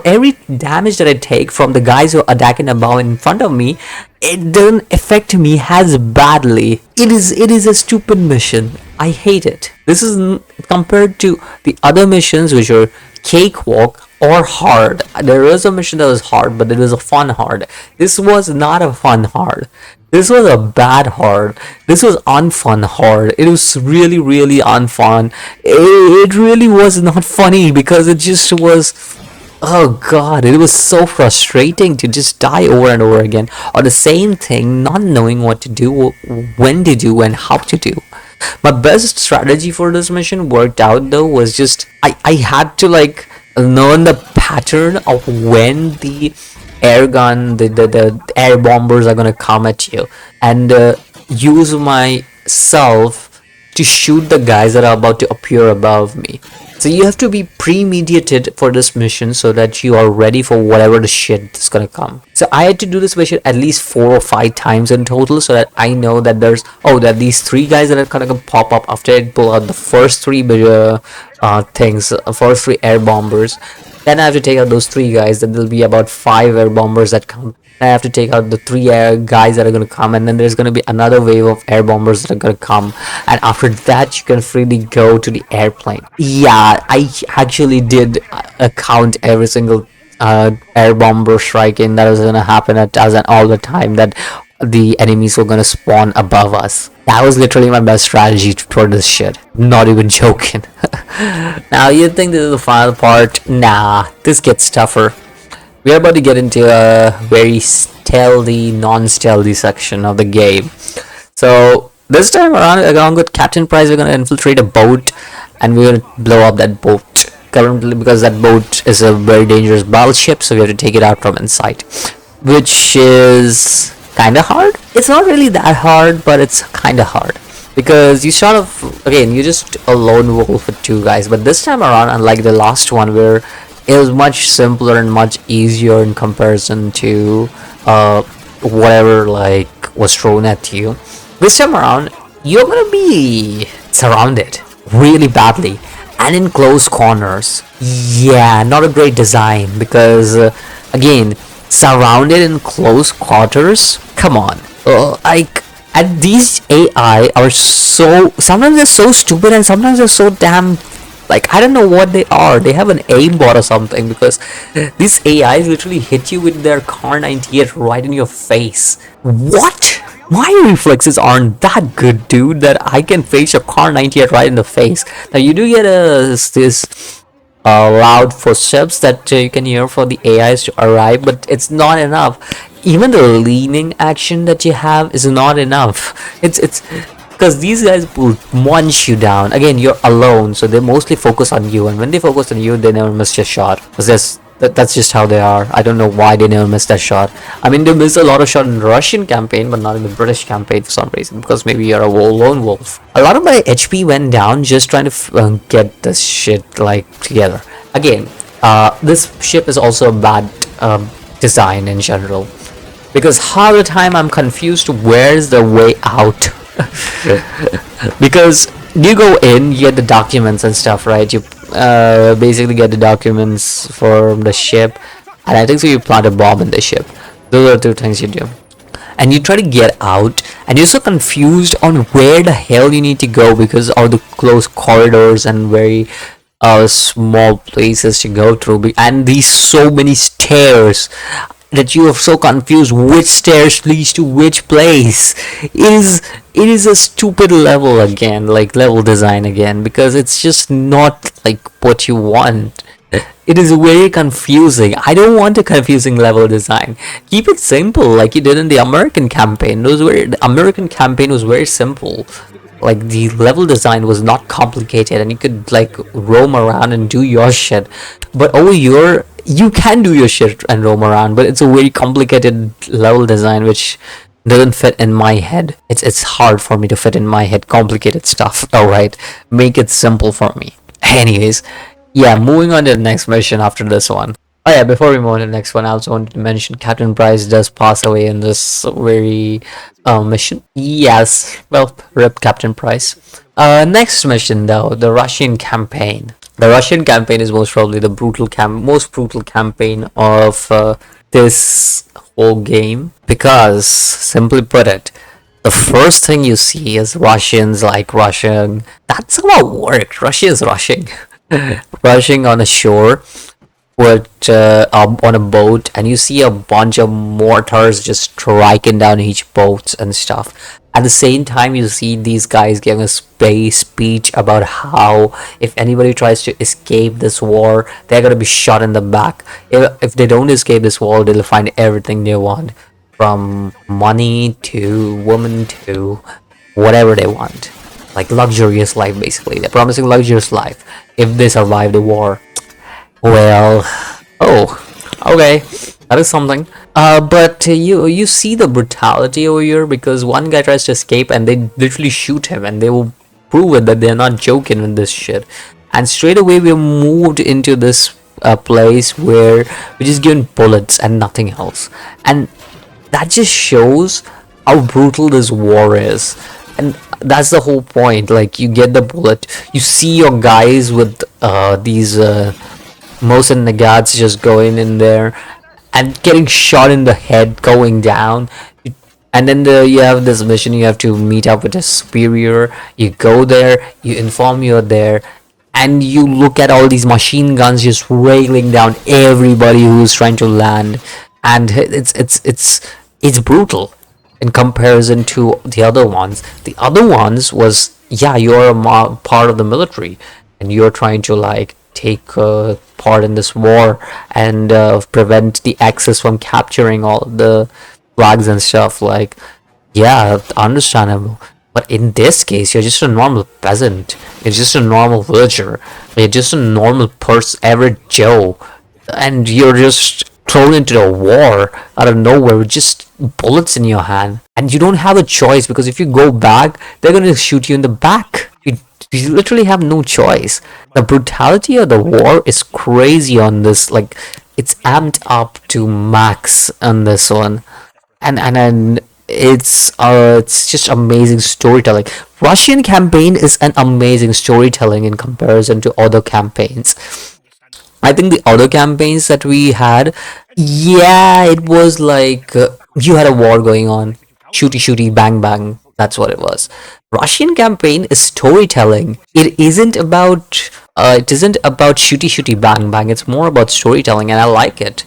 every damage that I take from the guys who are attacking above in front of me, it doesn't affect me as badly. It is a stupid mission. I hate it. This is compared to the other missions, which are cakewalk or hard. There is a mission that was hard, but it was a fun hard. This was not a fun hard. This was a bad hard. This was unfun hard. It was really, really unfun. It really was not funny, because it just was, oh god, it was so frustrating to just die over and over again on the same thing, not knowing what to do, when to do, and how to do. My best strategy for this mission worked out though was just, I had to like learn the pattern of when the air gun, the air bombers are gonna come at you, and use myself to shoot the guys that are about to appear above me. So you have to be premeditated for this mission so that you are ready for whatever the shit is gonna come. So I had to do this mission at least 4 or 5 times in total so that I know that that these three guys that are gonna pop up after I pull out the first three first three air bombers. Then I have to take out those three guys. Then there'll be about 5 air bombers that come. I have to take out the 3 air guys that are gonna come, and then there's gonna be another wave of air bombers that are gonna come. And after that, you can freely go to the airplane. Yeah, I actually did count every single air bomber striking that was gonna happen at us and all the time that the enemies were gonna spawn above us. That was literally my best strategy for this shit. Not even joking. Now you'd think this is the final part. Nah, this gets tougher. We're about to get into a very stealthy, non-stealthy section of the game. So this time around, along with Captain Price, we're gonna infiltrate a boat, and we're gonna blow up that boat. Currently, because that boat is a very dangerous battleship, so we have to take it out from inside, which is kind of hard. It's not really that hard, but it's kind of hard because you sort of, again, you're just a lone wolf with 2 guys. But this time around, unlike the last one where it was much simpler and much easier in comparison to whatever like was thrown at you, this time around you're gonna be surrounded really badly and in close corners. Yeah, not a great design because again, surrounded in close quarters. Come on, like, and these AI are so, sometimes they're so stupid and sometimes they're so damn, like, I don't know what they are. They have an aimbot or something, because these AIs literally hit you with their Car 98 right in your face. What? My reflexes aren't that good, dude, that I can face a Car 98 right in the face. Now you do get this loud footsteps that you can hear for the AIs to arrive, but it's not enough. Even the leaning action that you have is not enough. It's because these guys will munch you down. Again, you're alone, so they mostly focus on you, and when they focus on you, they never miss your shot. That's just how they are. I don't know why they never miss that shot. I mean, they miss a lot of shot in the Russian campaign, but not in the British campaign for some reason, because maybe you're a lone wolf. A lot of my HP went down just trying to get this shit like together. Again, this ship is also a bad design in general, because half the time I'm confused where's the way out. Because you go in, you get the documents and stuff, right? You basically get the documents from the ship, and I think so you plant a bomb in the ship. Those are 2 things you do, and you try to get out, and you're so confused on where the hell you need to go because of the close corridors and very small places to go through, and these so many stairs that you are so confused which stairs leads to which place. It is a stupid level again, like level design again, because it's just not like what you want. It is very confusing. I don't want a confusing level design. Keep it simple like you did in the American campaign. The American campaign was very simple. Like, the level design was not complicated, and you could like roam around and do your shit. But over here, you can do your shit and roam around, but it's a very complicated level design which doesn't fit in my head. It's hard for me to fit in my head complicated stuff. Alright, make it simple for me. Anyways, yeah, moving on to the next mission after this one. Oh yeah, before we move on to the next one, I also wanted to mention Captain Price does pass away in this very mission. Yes, well, rip Captain Price. Next mission though, the Russian campaign. The Russian campaign is most probably the most brutal campaign of this whole game, because, simply put it, the first thing you see is Russians like rushing. That's how it worked. Russia is rushing, rushing on a shore with on a boat, and you see a bunch of mortars just striking down each boat and stuff. At the same time, you see these guys giving a speech about how if anybody tries to escape this war, they're gonna be shot in the back. If they don't escape this war, they'll find everything they want, from money to women to whatever they want, like luxurious life. Basically, they're promising luxurious life if they survive the war. Well, oh, okay, that is something. But you see the brutality over here, because one guy tries to escape and they literally shoot him, and they will prove it that they're not joking with this shit. And straight away we moved into this place where we're just given bullets and nothing else. And that just shows how brutal this war is. And that's the whole point. Like, you get the bullet, you see your guys with these Mosin Nagats just going in there and getting shot in the head going down. And then you have this mission, you have to meet up with a superior. You go there, you inform you're there, and you look at all these machine guns just railing down everybody who's trying to land. And it's brutal in comparison to the other ones. The other ones was, yeah, you're a part of the military and you're trying to like take part in this war and prevent the Axis from capturing all the flags and stuff. Like, yeah, understandable. But in this case, you're just a normal peasant. You're just a normal villager. You're just a normal person, average Joe, and you're just thrown into a war out of nowhere with just bullets in your hand. And you don't have a choice, because if you go back, they're gonna shoot you in the back. You literally have no choice. The brutality of the war is crazy on this. Like, it's amped up to max on this one. And it's just amazing storytelling. Russian campaign is an amazing storytelling in comparison to other campaigns. I think the other campaigns that we had, yeah, it was like you had a war going on, shooty shooty bang bang. That's what it was. Russian campaign is storytelling. It isn't about shooty shooty bang bang. It's more about storytelling, and I like it.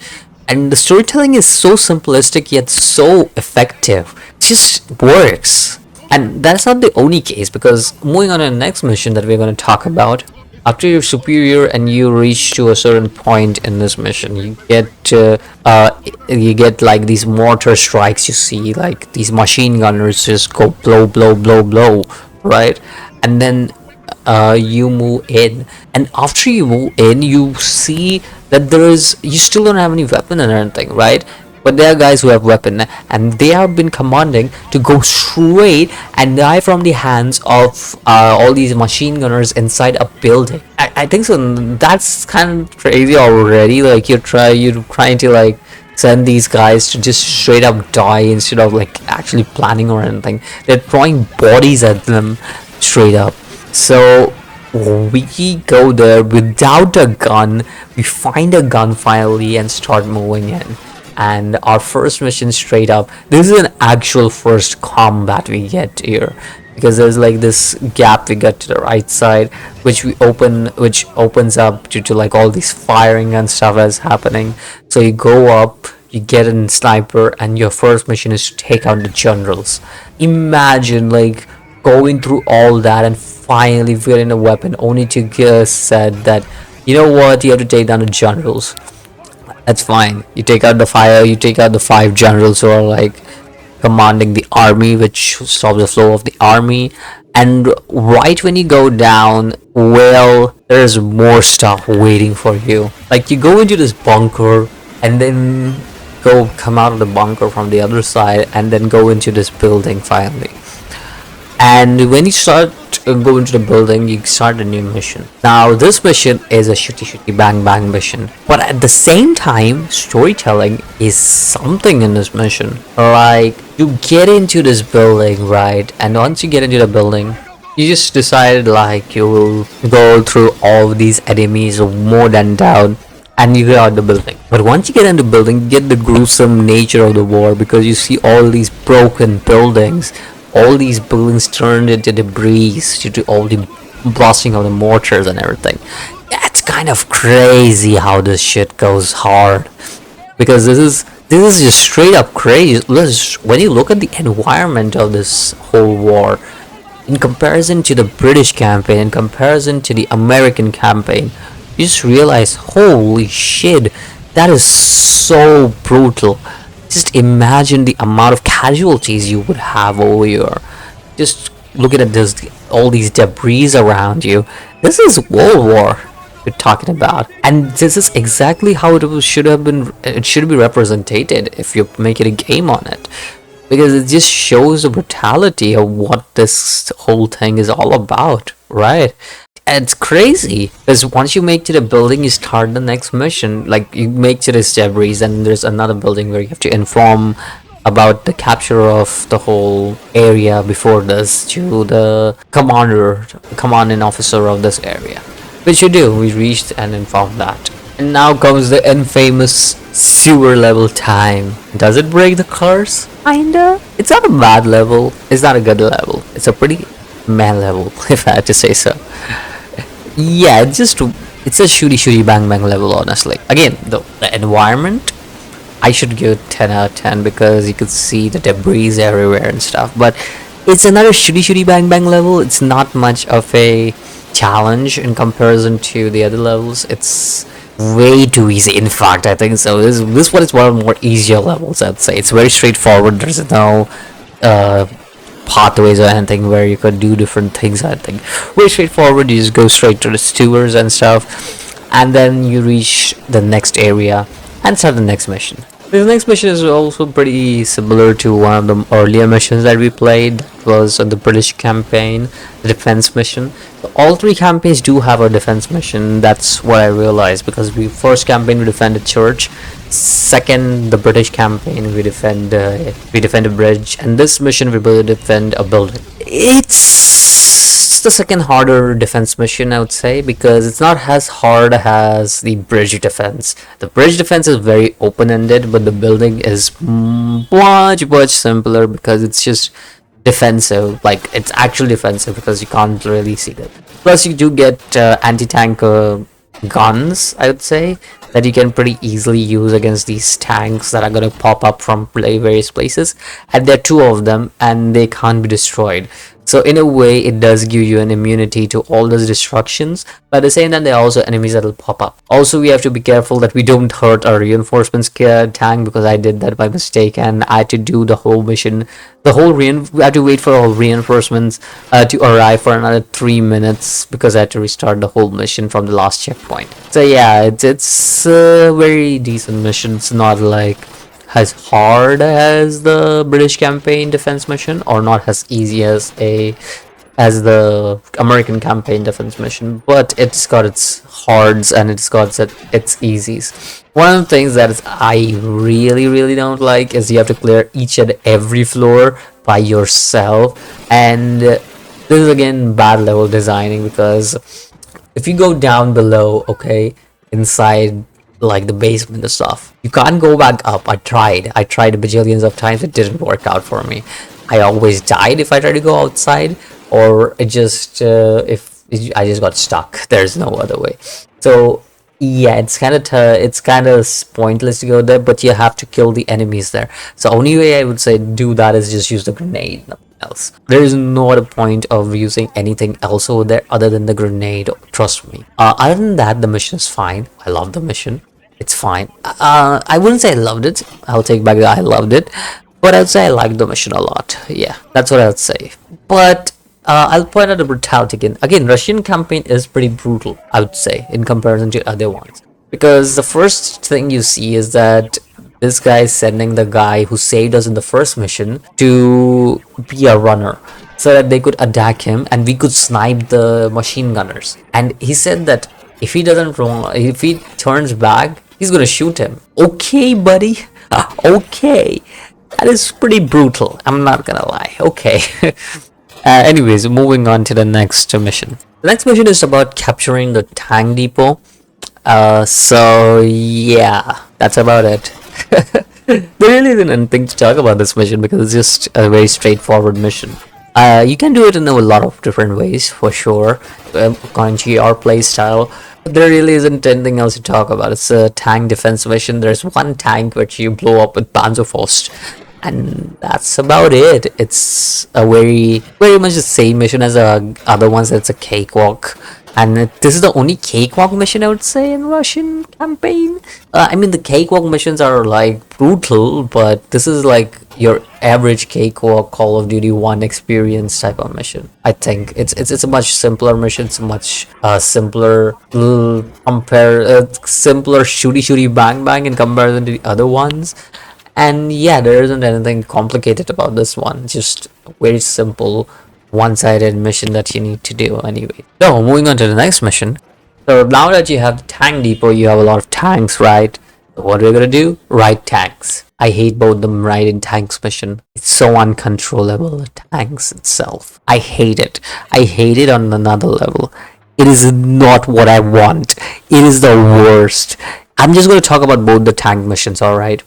And the storytelling is so simplistic yet so effective. It just works. And that's not the only case, because moving on to the next mission that we're going to talk about, after you're superior and you reach to a certain point in this mission, you get like these mortar strikes. You see like these machine gunners just go blow blow blow blow, right? And then you move in, and after you move in, you see that you still don't have any weapon or anything, right? But there are guys who have weapon, and they have been commanding to go straight and die from the hands of all these machine gunners inside a building. I think so. That's kind of crazy already. Like, you're trying to like send these guys to just straight up die instead of like actually planning or anything. They're throwing bodies at them straight up. So we go there without a gun. We find a gun finally and start moving in. And our first mission, straight up, this is an actual first combat we get here, because there's like this gap we get to the right side, which opens up due to like all these firing and stuff is happening. So you go up, you get a sniper, and your first mission is to take out the generals. Imagine like going through all that and finally getting a weapon, only to get said that, you know what, you have to take down the generals. That's fine. You take out the 5 generals who are like commanding the army, which stops the flow of the army. And right when you go down, well, there's more stuff waiting for you. Like, you go into this bunker and then come out of the bunker from the other side and then go into this building finally. And when you start go into the building, you start a new mission. Now this mission is a shooty shooty bang bang mission, but at the same time, storytelling is something in this mission. Like, you get into this building, right? And once you get into the building, you just decide like you will go through all of these enemies more than down, and you get out the building. But once you get into the building, you get the gruesome nature of the war, because you see all these broken buildings, all these buildings turned into debris due to all the blasting of the mortars and everything. It's kind of crazy how this shit goes hard, because this is just straight up crazy. When you look at the environment of this whole war, in comparison to the British campaign, in comparison to the American campaign, you just realize, holy shit, that is so brutal. Just imagine the amount of casualties you would have over here. Just looking at this, all these debris around you. This is World War we're talking about, and this is exactly how it should have been. It should be represented if you make it a game on it. because it just shows the brutality of what this whole thing is all about, right? And it's crazy because once you make to the building, you start the next mission. Like you make to this debris, and there's another building where you have to inform about the capture of the whole area before this to the commanding officer of this area. Which you do, we reached and informed that. And now comes the infamous sewer level time. Does it break the curse? Kinda. It's not a bad level. It's not a good level. It's a pretty meh level, if I had to say so. Yeah, it's a shooty bang bang level, honestly. Again, the environment, I should give it 10 out of 10 because you could see the debris everywhere and stuff. But it's another shooty bang bang level. It's not much of a challenge in comparison to the other levels. It's way too easy. In fact, I think so. This one is one of the more easier levels, I'd say. It's very straightforward. There's no pathways or anything where you could do different things. I think very straightforward. You just go straight to the sewers and stuff, and then you reach the next area and start the next mission. The next mission is also pretty similar to one of the earlier missions that we played. It was on the British campaign, the defense mission. So all three campaigns do have a defense mission. That's what I realized, because we first campaign we defend a church, second the British campaign we defend a bridge, and this mission we will defend a building. It's the second harder defense mission, I would say, because it's not as hard as the bridge defense. The bridge defense is very open-ended, but the building is much simpler because it's just defensive. Like, it's actually defensive because you can't really see it. Plus you do get anti-tank guns, I would say, that you can pretty easily use against these tanks that are going to pop up from various places, and there are two of them and they can't be destroyed. So in a way, it does give you an immunity to all those destructions, but at the same time, there are also enemies that will pop up. Also, we have to be careful that we don't hurt our reinforcements tank, because I did that by mistake and I had to do the whole mission. We had to wait for all reinforcements to arrive for another 3 minutes because I had to restart the whole mission from the last checkpoint. So yeah, it's a very decent mission. It's not like as hard as the British campaign defense mission, or not as easy as the American campaign defense mission, but it's got its hards and it's got its easies. One of the things that I really don't like is you have to clear each and every floor by yourself, and this is again bad level designing, because if you go down below, okay, inside like the basement and stuff, you can't go back up. I tried bajillions of times. It didn't work out for me. I always died if I tried to go outside, or it just I just got stuck. There's no other way. So yeah, it's kind of pointless to go there, but you have to kill the enemies there. So only way I would say do that is just use the grenade, nothing else. There is no other point of using anything else over there other than the grenade, trust me. Other than that, the mission is fine. I love the mission. It's fine. I wouldn't say I loved it. I'll take back that I loved it, but I'd say I liked the mission a lot. Yeah, that's what I'd say. But I'll point out the brutality again. Again, Russian campaign is pretty brutal, I would say, in comparison to other ones. Because the first thing you see is that this guy is sending the guy who saved us in the first mission to be a runner, so that they could attack him and we could snipe the machine gunners. And he said that if he turns back, he's gonna shoot him. Okay, buddy. Okay. That is pretty brutal. I'm not gonna lie. Okay. Anyways, moving on to the next mission. The next mission is about capturing the tank depot. So yeah, that's about it. There really isn't anything to talk about this mission because it's just a very straightforward mission. You can do it in a lot of different ways, for sure, according to your play style. But there really isn't anything else to talk about. It's a tank defense mission. There's one tank which you blow up with Panzerfaust, and that's about it. It's a very much the same mission as the other ones. It's a cakewalk. And this is the only cakewalk mission, I would say, in Russian campaign. I mean, the cakewalk missions are like brutal, but this is like your average cakewalk Call of Duty 1 experience type of mission. I think it's a much simpler mission. It's a much simpler simpler shooty bang bang in comparison to the other ones. And yeah, there isn't anything complicated about this one. Just very simple, one-sided mission that you need to do anyway. So moving on to the next mission. So now that you have the tank depot, you have a lot of tanks, right? So what we're gonna do? Ride tanks. I hate both the riding tanks mission. It's so uncontrollable, the tanks itself. I hate it. I hate it on another level. It is not what I want. It is the worst. I'm just gonna talk about both the tank missions, alright?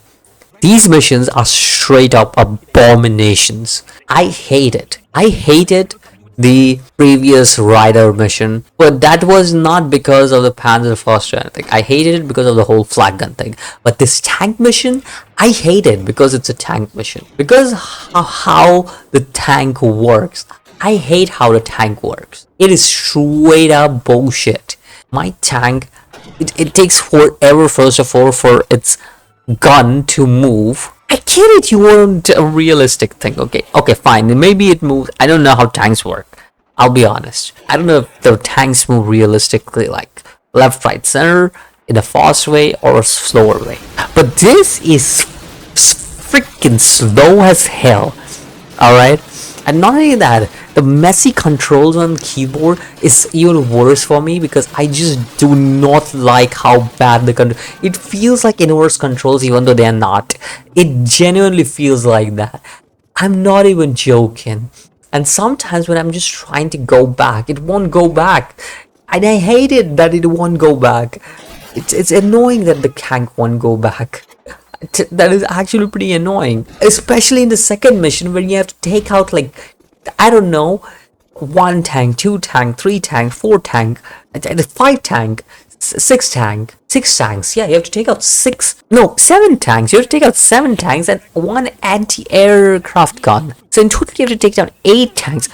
These missions are straight up abominations. I hate it. I hated the previous rider mission, but that was not because of the Panzerfaust or anything. I hated it because of the whole flag gun thing. But this tank mission, I hate it because it's a tank mission. Because how the tank works. I hate how the tank works. It is straight up bullshit. My tank, it takes forever, first of all, for its gun to move. I get it, you want a realistic thing. Okay, fine. Maybe it moves. I don't know how tanks work. I'll be honest. I don't know if the tanks move realistically, like left, right, center, in a fast way or a slower way. But this is freaking slow as hell. Alright? And not only that, the messy controls on keyboard is even worse for me because I just do not like how bad the control. It feels like inverse controls even though they are not. It genuinely feels like that. I'm not even joking. And sometimes when I'm just trying to go back, it won't go back. And I hate it that it won't go back. It's annoying that the tank won't go back. That is actually pretty annoying. Especially in the second mission when you have to take out, like, I don't know, 1 tank, 2 tank, 3 tank, 4 tank, 5 tank, 6 tank, 6 tanks. Yeah, you have to take out 7 tanks. You have to take out 7 tanks and 1 anti-aircraft gun. So in total you have to take down 8 tanks.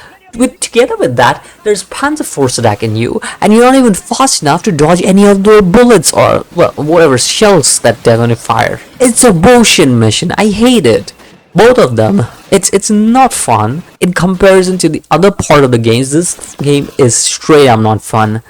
Together with that, there's Panzerfaust attacking you, and you're not even fast enough to dodge any of the bullets or, well, whatever shells that they're gonna fire. It's a bullshit mission. I hate it. Both of them. It's not fun. In comparison to the other part of the games, this game is straight up not fun.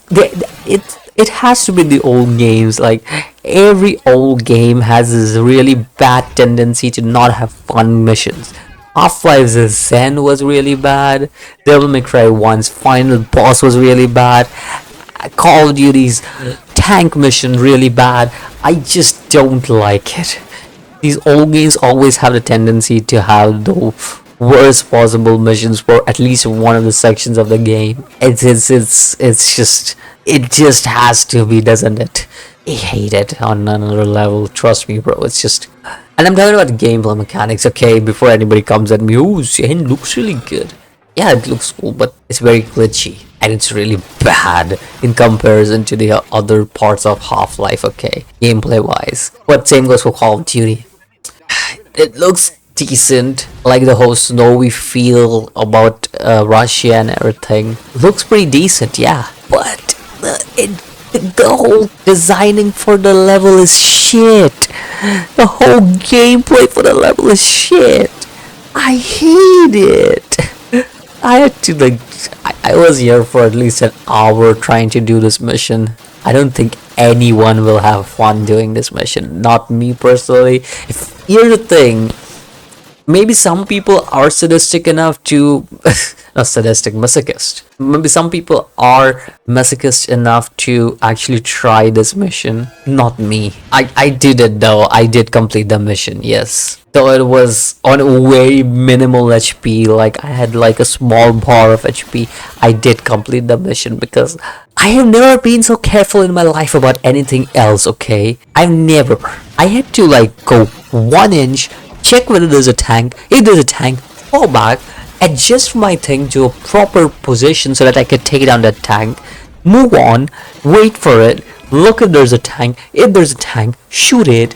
It has to be the old games. Like, every old game has this really bad tendency to not have fun missions. Half-Life's Zen was really bad. Devil May Cry 1's final boss was really bad. Call of Duty's tank mission really bad. I just don't like it. These old games always have the tendency to have the worst possible missions for at least one of the sections of the game. It just has to be, doesn't it? I hate it on another level. Trust me, bro. It's just. And I'm talking about the gameplay mechanics, okay? Before anybody comes at me, oh, Zen looks really good. Yeah, it looks cool, but it's very glitchy. And it's really bad in comparison to the other parts of Half-Life, okay? Gameplay-wise. But same goes for Call of Duty. It looks decent, like the whole snowy feel about Russia and everything. Looks pretty decent, yeah. But the whole designing for the level is shit. The whole gameplay for the level is shit. I hate it. I had to, like, I was here for at least an hour trying to do this mission. I don't think anyone will have fun doing this mission. Not me personally. Here's the thing. Maybe some people are sadistic enough to... not sadistic, masochist. Maybe some people are masochist enough to actually try this mission. Not me. I did it though. I did complete the mission, yes. Though it was on a very minimal HP. Like, I had like a small bar of HP. I did complete the mission because I have never been so careful in my life about anything else, okay? I've never. I had to like go 1 inch, check whether there's a tank. If there's a tank, fall back, adjust my thing to a proper position so that I could take down that tank, move on, wait for it, look if there's a tank. If there's a tank, shoot it.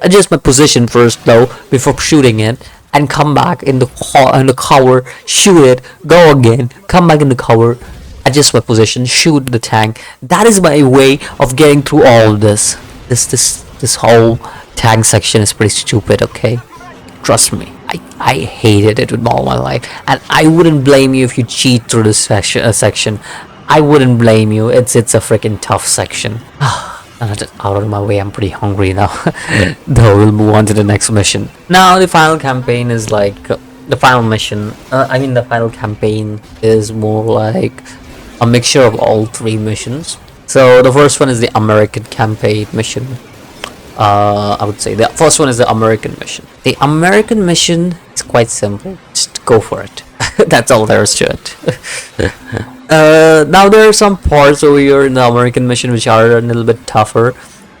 Adjust my position first though before shooting it, and come back in the cover, shoot it, go again, come back in the cover, adjust my position, shoot the tank. That is my way of getting through all of this. This whole tank section is pretty stupid, okay? Trust me, I hated it with all my life, and I wouldn't blame you if you cheat through this section. I wouldn't blame you. It's a freaking tough section. out of my way, I'm pretty hungry now. Though we'll move on to the next mission. Now the final campaign is like the final mission. The final campaign is more like a mixture of all three missions. So the first one is the American campaign mission. I would say the first one is the American mission. The American mission is quite simple. Just go for it. That's all there is to it. Now there are some parts over here in the American mission which are a little bit tougher.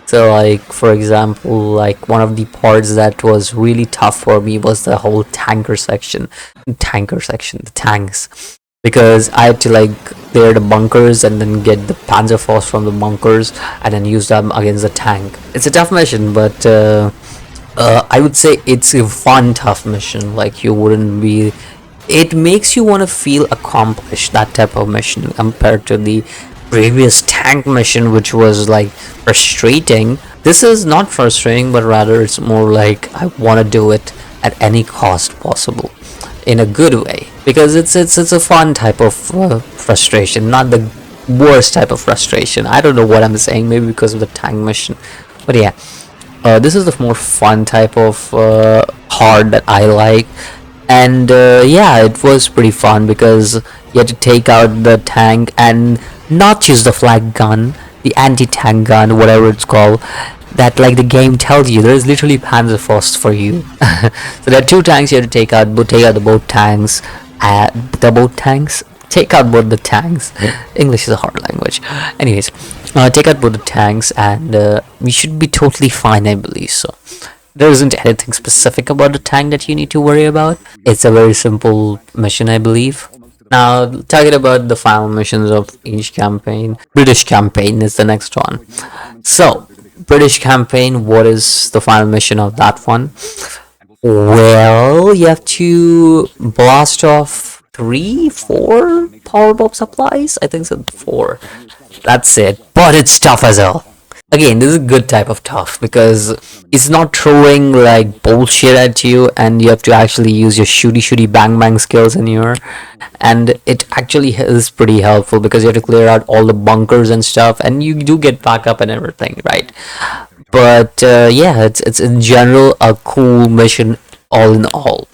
So like for example, like one of the parts that was really tough for me was the whole the tanks, because I had to like clear the bunkers and then get the Panzerfaust from the bunkers and then use them against the tank. It's a tough mission, but I would say it's a fun tough mission. Like you wouldn't be. It makes you want to feel accomplished, that type of mission, compared to the previous tank mission, which was like frustrating. This is not frustrating, but rather it's more like I want to do it at any cost possible, in a good way, because it's a fun type of frustration, not the worst type of frustration. I don't know what I'm saying, maybe because of the tank mission, but yeah, this is the more fun type of hard that I like. And yeah, it was pretty fun because you had to take out the tank and not use the flag gun, the anti-tank gun, whatever it's called, that like the game tells you there is literally Panzerfaust for you. So there are two tanks you have to take out. Take out the both tanks. Take out both the tanks. English is a hard language. Anyways, take out both the tanks, and we should be totally fine, I believe. So there isn't anything specific about the tank that you need to worry about. It's a very simple mission, I believe. Now, talking about the final missions of each campaign, British campaign is the next one. So, British campaign, what is the final mission of that one? Well, you have to blast off 4 power bomb supplies. I think so, 4. That's it. But it's tough as hell. Again, this is a good type of tough because it's not throwing like bullshit at you, and you have to actually use your shooty bang bang skills in here, and it actually is pretty helpful because you have to clear out all the bunkers and stuff, and you do get back up and everything, right? But yeah, it's in general a cool mission all in all.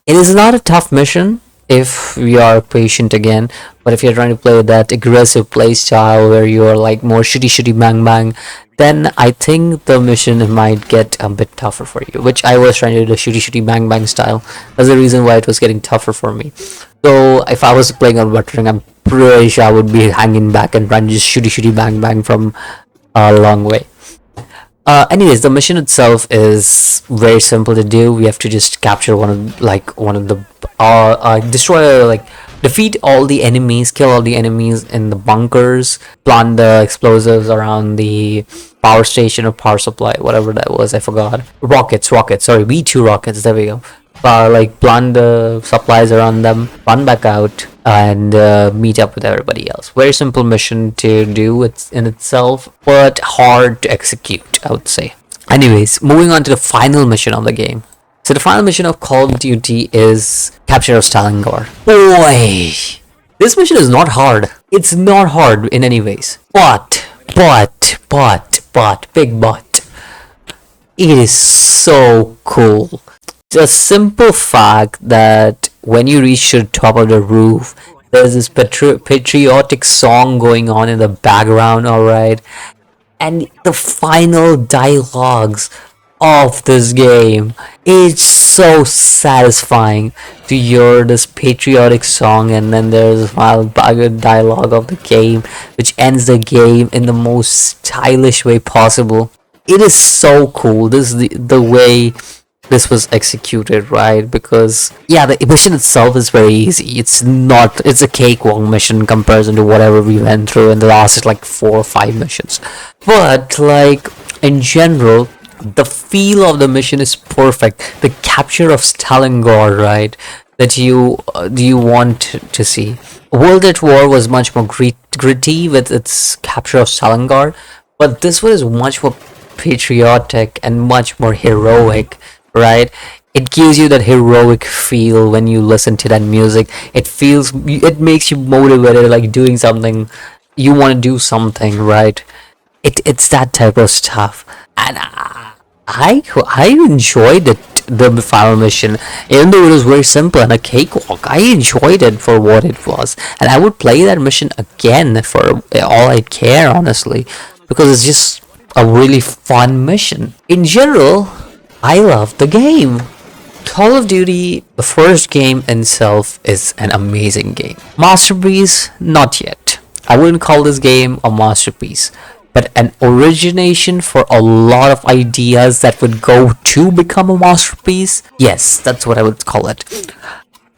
It is not a tough mission if you are patient again, but if you're trying to play that aggressive play style where you are like more shooty bang bang, then I think the mission might get a bit tougher for you, which I was trying to do the shooty bang bang style. That's the reason why it was getting tougher for me. So if I was playing on Buttering, I'm pretty sure I would be hanging back and trying to just shooty bang bang from a long way. Anyways, the mission itself is very simple to do. We have to just capture one of the destroy, like defeat all the enemies, kill all the enemies in the bunkers, plant the explosives around the power station or power supply, whatever that was, I forgot. Rockets, sorry, V2 rockets, there we go. Like plant the supplies around them, run back out, and meet up with everybody else. Very simple mission to do in itself, but hard to execute, I would say. Anyways, moving on to the final mission of the game. So the final mission of Call of Duty is Capture of Stalingrad. Boy, this mission is not hard. It's not hard in any ways. But, big but, it is so cool. The simple fact that when you reach the top of the roof, there's this patriotic song going on in the background, alright? And the final dialogues of this game, it's so satisfying to hear this patriotic song, and then there's the final dialogue of the game, which ends the game in the most stylish way possible. It is so cool. This is the way this was executed, right? Because yeah, the mission itself is very easy. It's a cakewalk mission in comparison to whatever we went through in the last like 4 or 5 missions. But like in general, the feel of the mission is perfect. The capture of Stalingrad, right, that you want to see. World at War was much more gritty with its capture of Stalingrad, but this one is much more patriotic and much more heroic, right? It gives you that heroic feel when you listen to that music. It makes you motivated, like doing something. You want to do something, right? It's that type of stuff, and I enjoyed it. The final mission, even though it was very simple and a cakewalk, I enjoyed it for what it was, and I would play that mission again for all I care, honestly, because it's just a really fun mission. In general, I love the game. Call of Duty, the first game itself, is an amazing game. Masterpiece? Not yet. I wouldn't call this game a masterpiece, but an origination for a lot of ideas that would go to become a masterpiece. Yes, that's what I would call it.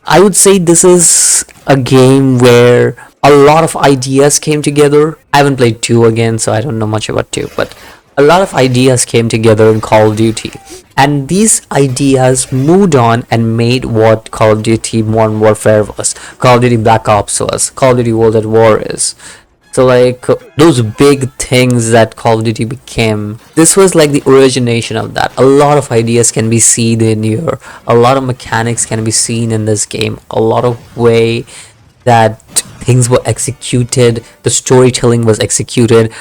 I would say this is a game where a lot of ideas came together. I haven't played 2 again, so I don't know much about 2, but a lot of ideas came together in Call of Duty. And these ideas moved on and made what Call of Duty Modern Warfare was, Call of Duty Black Ops was, Call of Duty World at War is. So like those big things that Call of Duty became, this was like the origination of that. A lot of ideas can be seen in here. A lot of mechanics can be seen in this game. A lot of way that things were executed, the storytelling was executed.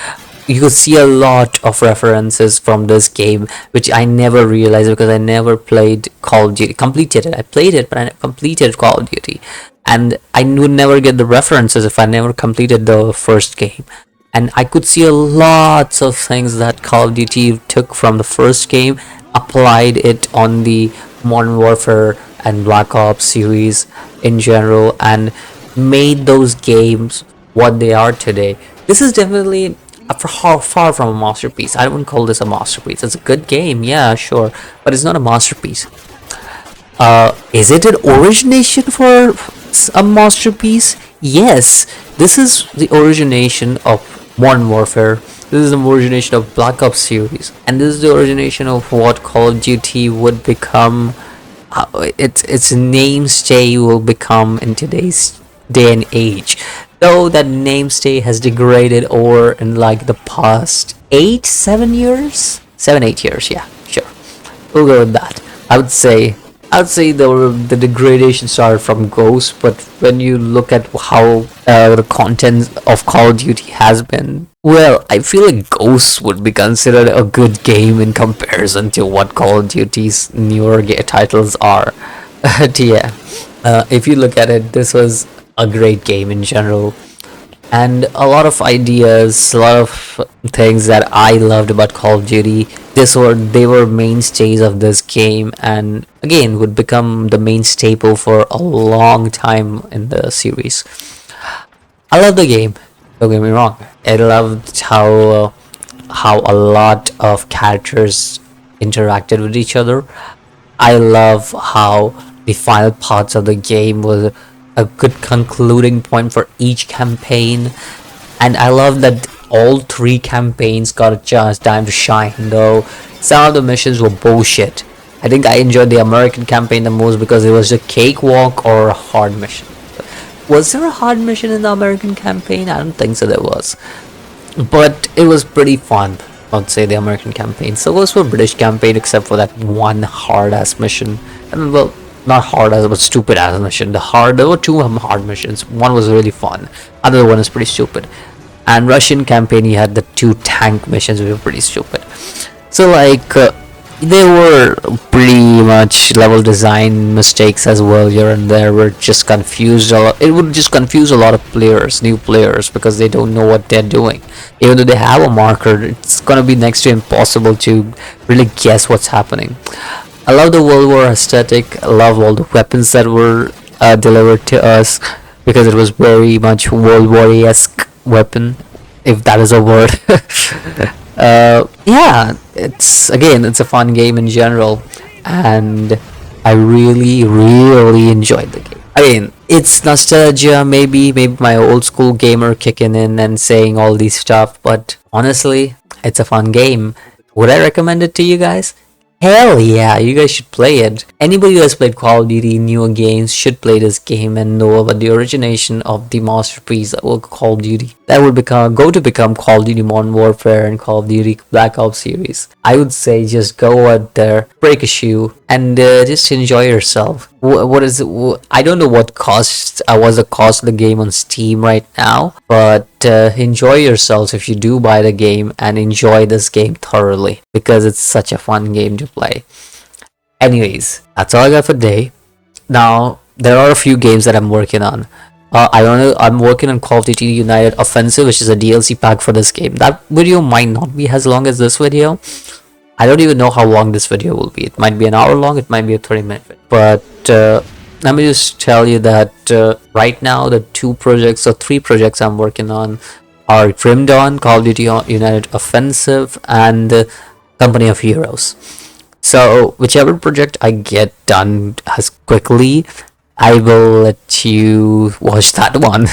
You could see a lot of references from this game, which I never realized because I never played Call of Duty, completed it. I played it, but I never completed Call of Duty. And I would never get the references if I never completed the first game. And I could see a lots of things that Call of Duty took from the first game, applied it on the Modern Warfare and Black Ops series in general, and made those games what they are today. This is definitely far from a masterpiece. I wouldn't call this a masterpiece. It's a good game, yeah, sure, but it's not a masterpiece. Is it an origination for a masterpiece? Yes, this is the origination of Modern Warfare. This is the origination of Black Ops series, and this is the origination of what Call of Duty would become. Its namestay will become in today's day and age, though that namestay has degraded over in like the past 7 years, 8 years. Yeah, sure, we'll go with that. I would say the degradation started from Ghost, but when you look at how the content of Call of Duty has been, well, I feel like Ghost would be considered a good game in comparison to what Call of Duty's newer titles are. But yeah, if you look at it, this was a great game in general, and a lot of ideas, a lot of things that I loved about Call of Duty, they were mainstays of this game, and again would become the main staple for a long time in the series. I love the game, don't get me wrong. I loved how a lot of characters interacted with each other. I love how the final parts of the game was a good concluding point for each campaign, and I love that all 3 campaigns got a chance time to shine, though some of the missions were bullshit. I think I enjoyed the American campaign the most because it was a cakewalk or a hard mission. Was there a hard mission in the American campaign? I don't think so there was, but it was pretty fun. I'd say the American campaign. So was for British campaign, except for that one hard ass mission. I mean, well, not hard as but stupid as mission. There were 2 hard missions. One was really fun. Other one is pretty stupid. And Russian campaign, you had the 2 tank missions, which were pretty stupid. So like they were pretty much level design mistakes as well here and there. Were just confused a lot. It would just confuse a lot of players, new players, because they don't know what they're doing. Even though they have a marker, it's gonna be next to impossible to really guess what's happening. I love the World War aesthetic. I love all the weapons that were delivered to us, because it was very much World War-esque weapon, if that is a word. Yeah, it's a fun game in general, and I really enjoyed the game. I mean, it's nostalgia, maybe my old school gamer kicking in and saying all these stuff, but honestly, it's a fun game. Would I recommend it to you guys? Hell yeah, you guys should play it. Anybody who has played Call of Duty newer games should play this game and know about the origination of the masterpiece that will Call of Duty. That will become Call of Duty Modern Warfare and Call of Duty Black Ops series. I would say just go out there, break a shoe, and just enjoy yourself. what is it? I don't know what cost was the cost of the game on Steam right now, but enjoy yourselves if you do buy the game, and enjoy this game thoroughly because it's such a fun game to play. Anyways, that's all I got for today. Now there are a few games that I'm working on. I'm working on Call of Duty United Offensive, which is a DLC pack for this game. That video might not be as long as this video. I don't even know how long this video will be. It might be an hour long, it might be a 30-minute video. But let me just tell you that right now the three projects I'm working on are Grim Dawn, Call of Duty United Offensive, and Company of Heroes. So whichever project I get done as quickly, I will let you watch that one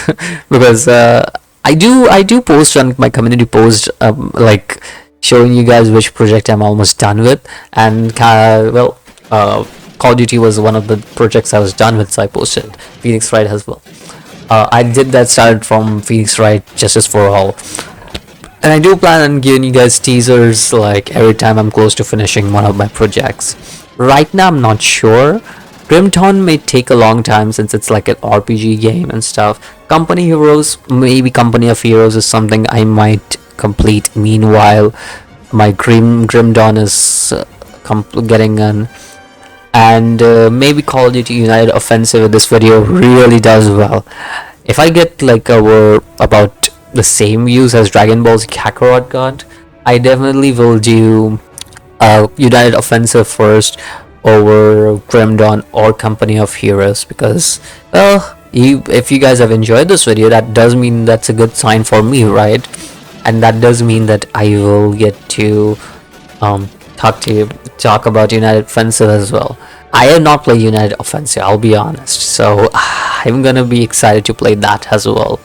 because I do post on my community post like showing you guys which project I'm almost done with, and Call of Duty was one of the projects I was done with, so I posted Phoenix Wright as well. I did that started from Phoenix Wright Justice for All, and I do plan on giving you guys teasers like every time I'm close to finishing one of my projects. Right now I'm not sure. Grim Dawn may take a long time since it's like an RPG game and stuff. Company Heroes, maybe Company of Heroes is something I might complete. Meanwhile, my Grim Dawn is getting on, and maybe Call of Duty United Offensive in this video really does well. If I get like about the same views as Dragon Ball Z Kakarot got, I definitely will do United Offensive first over Grim Dawn or Company of Heroes, because well, if you guys have enjoyed this video, that does mean that's a good sign for me, right? And that does mean that I will get to talk about United Offensive as well. I have not played United Offensive, I'll be honest, so I'm gonna be excited to play that as well.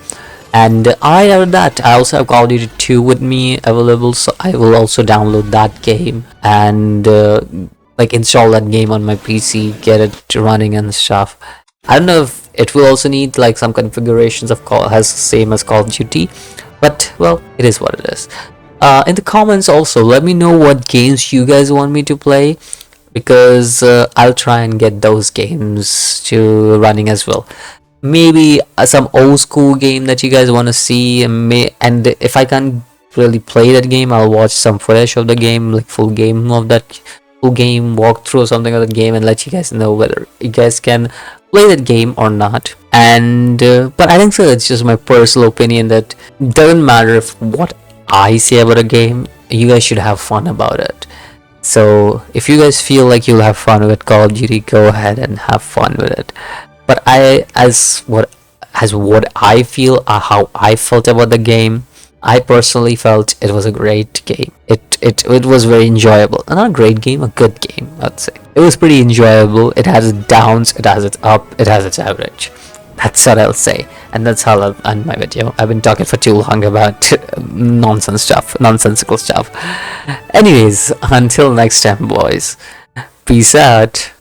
And other than that, I also have Call of Duty 2 with me available, so I will also download that game and like install that game on my PC, get it running and stuff. I don't know if it will also need like some configurations of same as Call of Duty, but well, it is what it is. In the comments also, let me know what games you guys want me to play, because I'll try and get those games to running as well. Maybe some old school game that you guys want to see, and if I can't really play that game, I'll watch some footage of the game, like full game walkthrough or something of the game, and let you guys know whether you guys can play that game or not. And but I think so it's just my personal opinion that it doesn't matter if what I say about a game, you guys should have fun about it. So if you guys feel like you'll have fun with Call of Duty, go ahead and have fun with it. But as what I feel, how I felt about the game, I personally felt it was a great game. It was very enjoyable. Not a great game, a good game, I'd say. It was pretty enjoyable. It has its downs, it has its up, it has its average. That's what I'll say. And that's how I'll end my video. I've been talking for too long about nonsensical stuff. Anyways, until next time, boys. Peace out.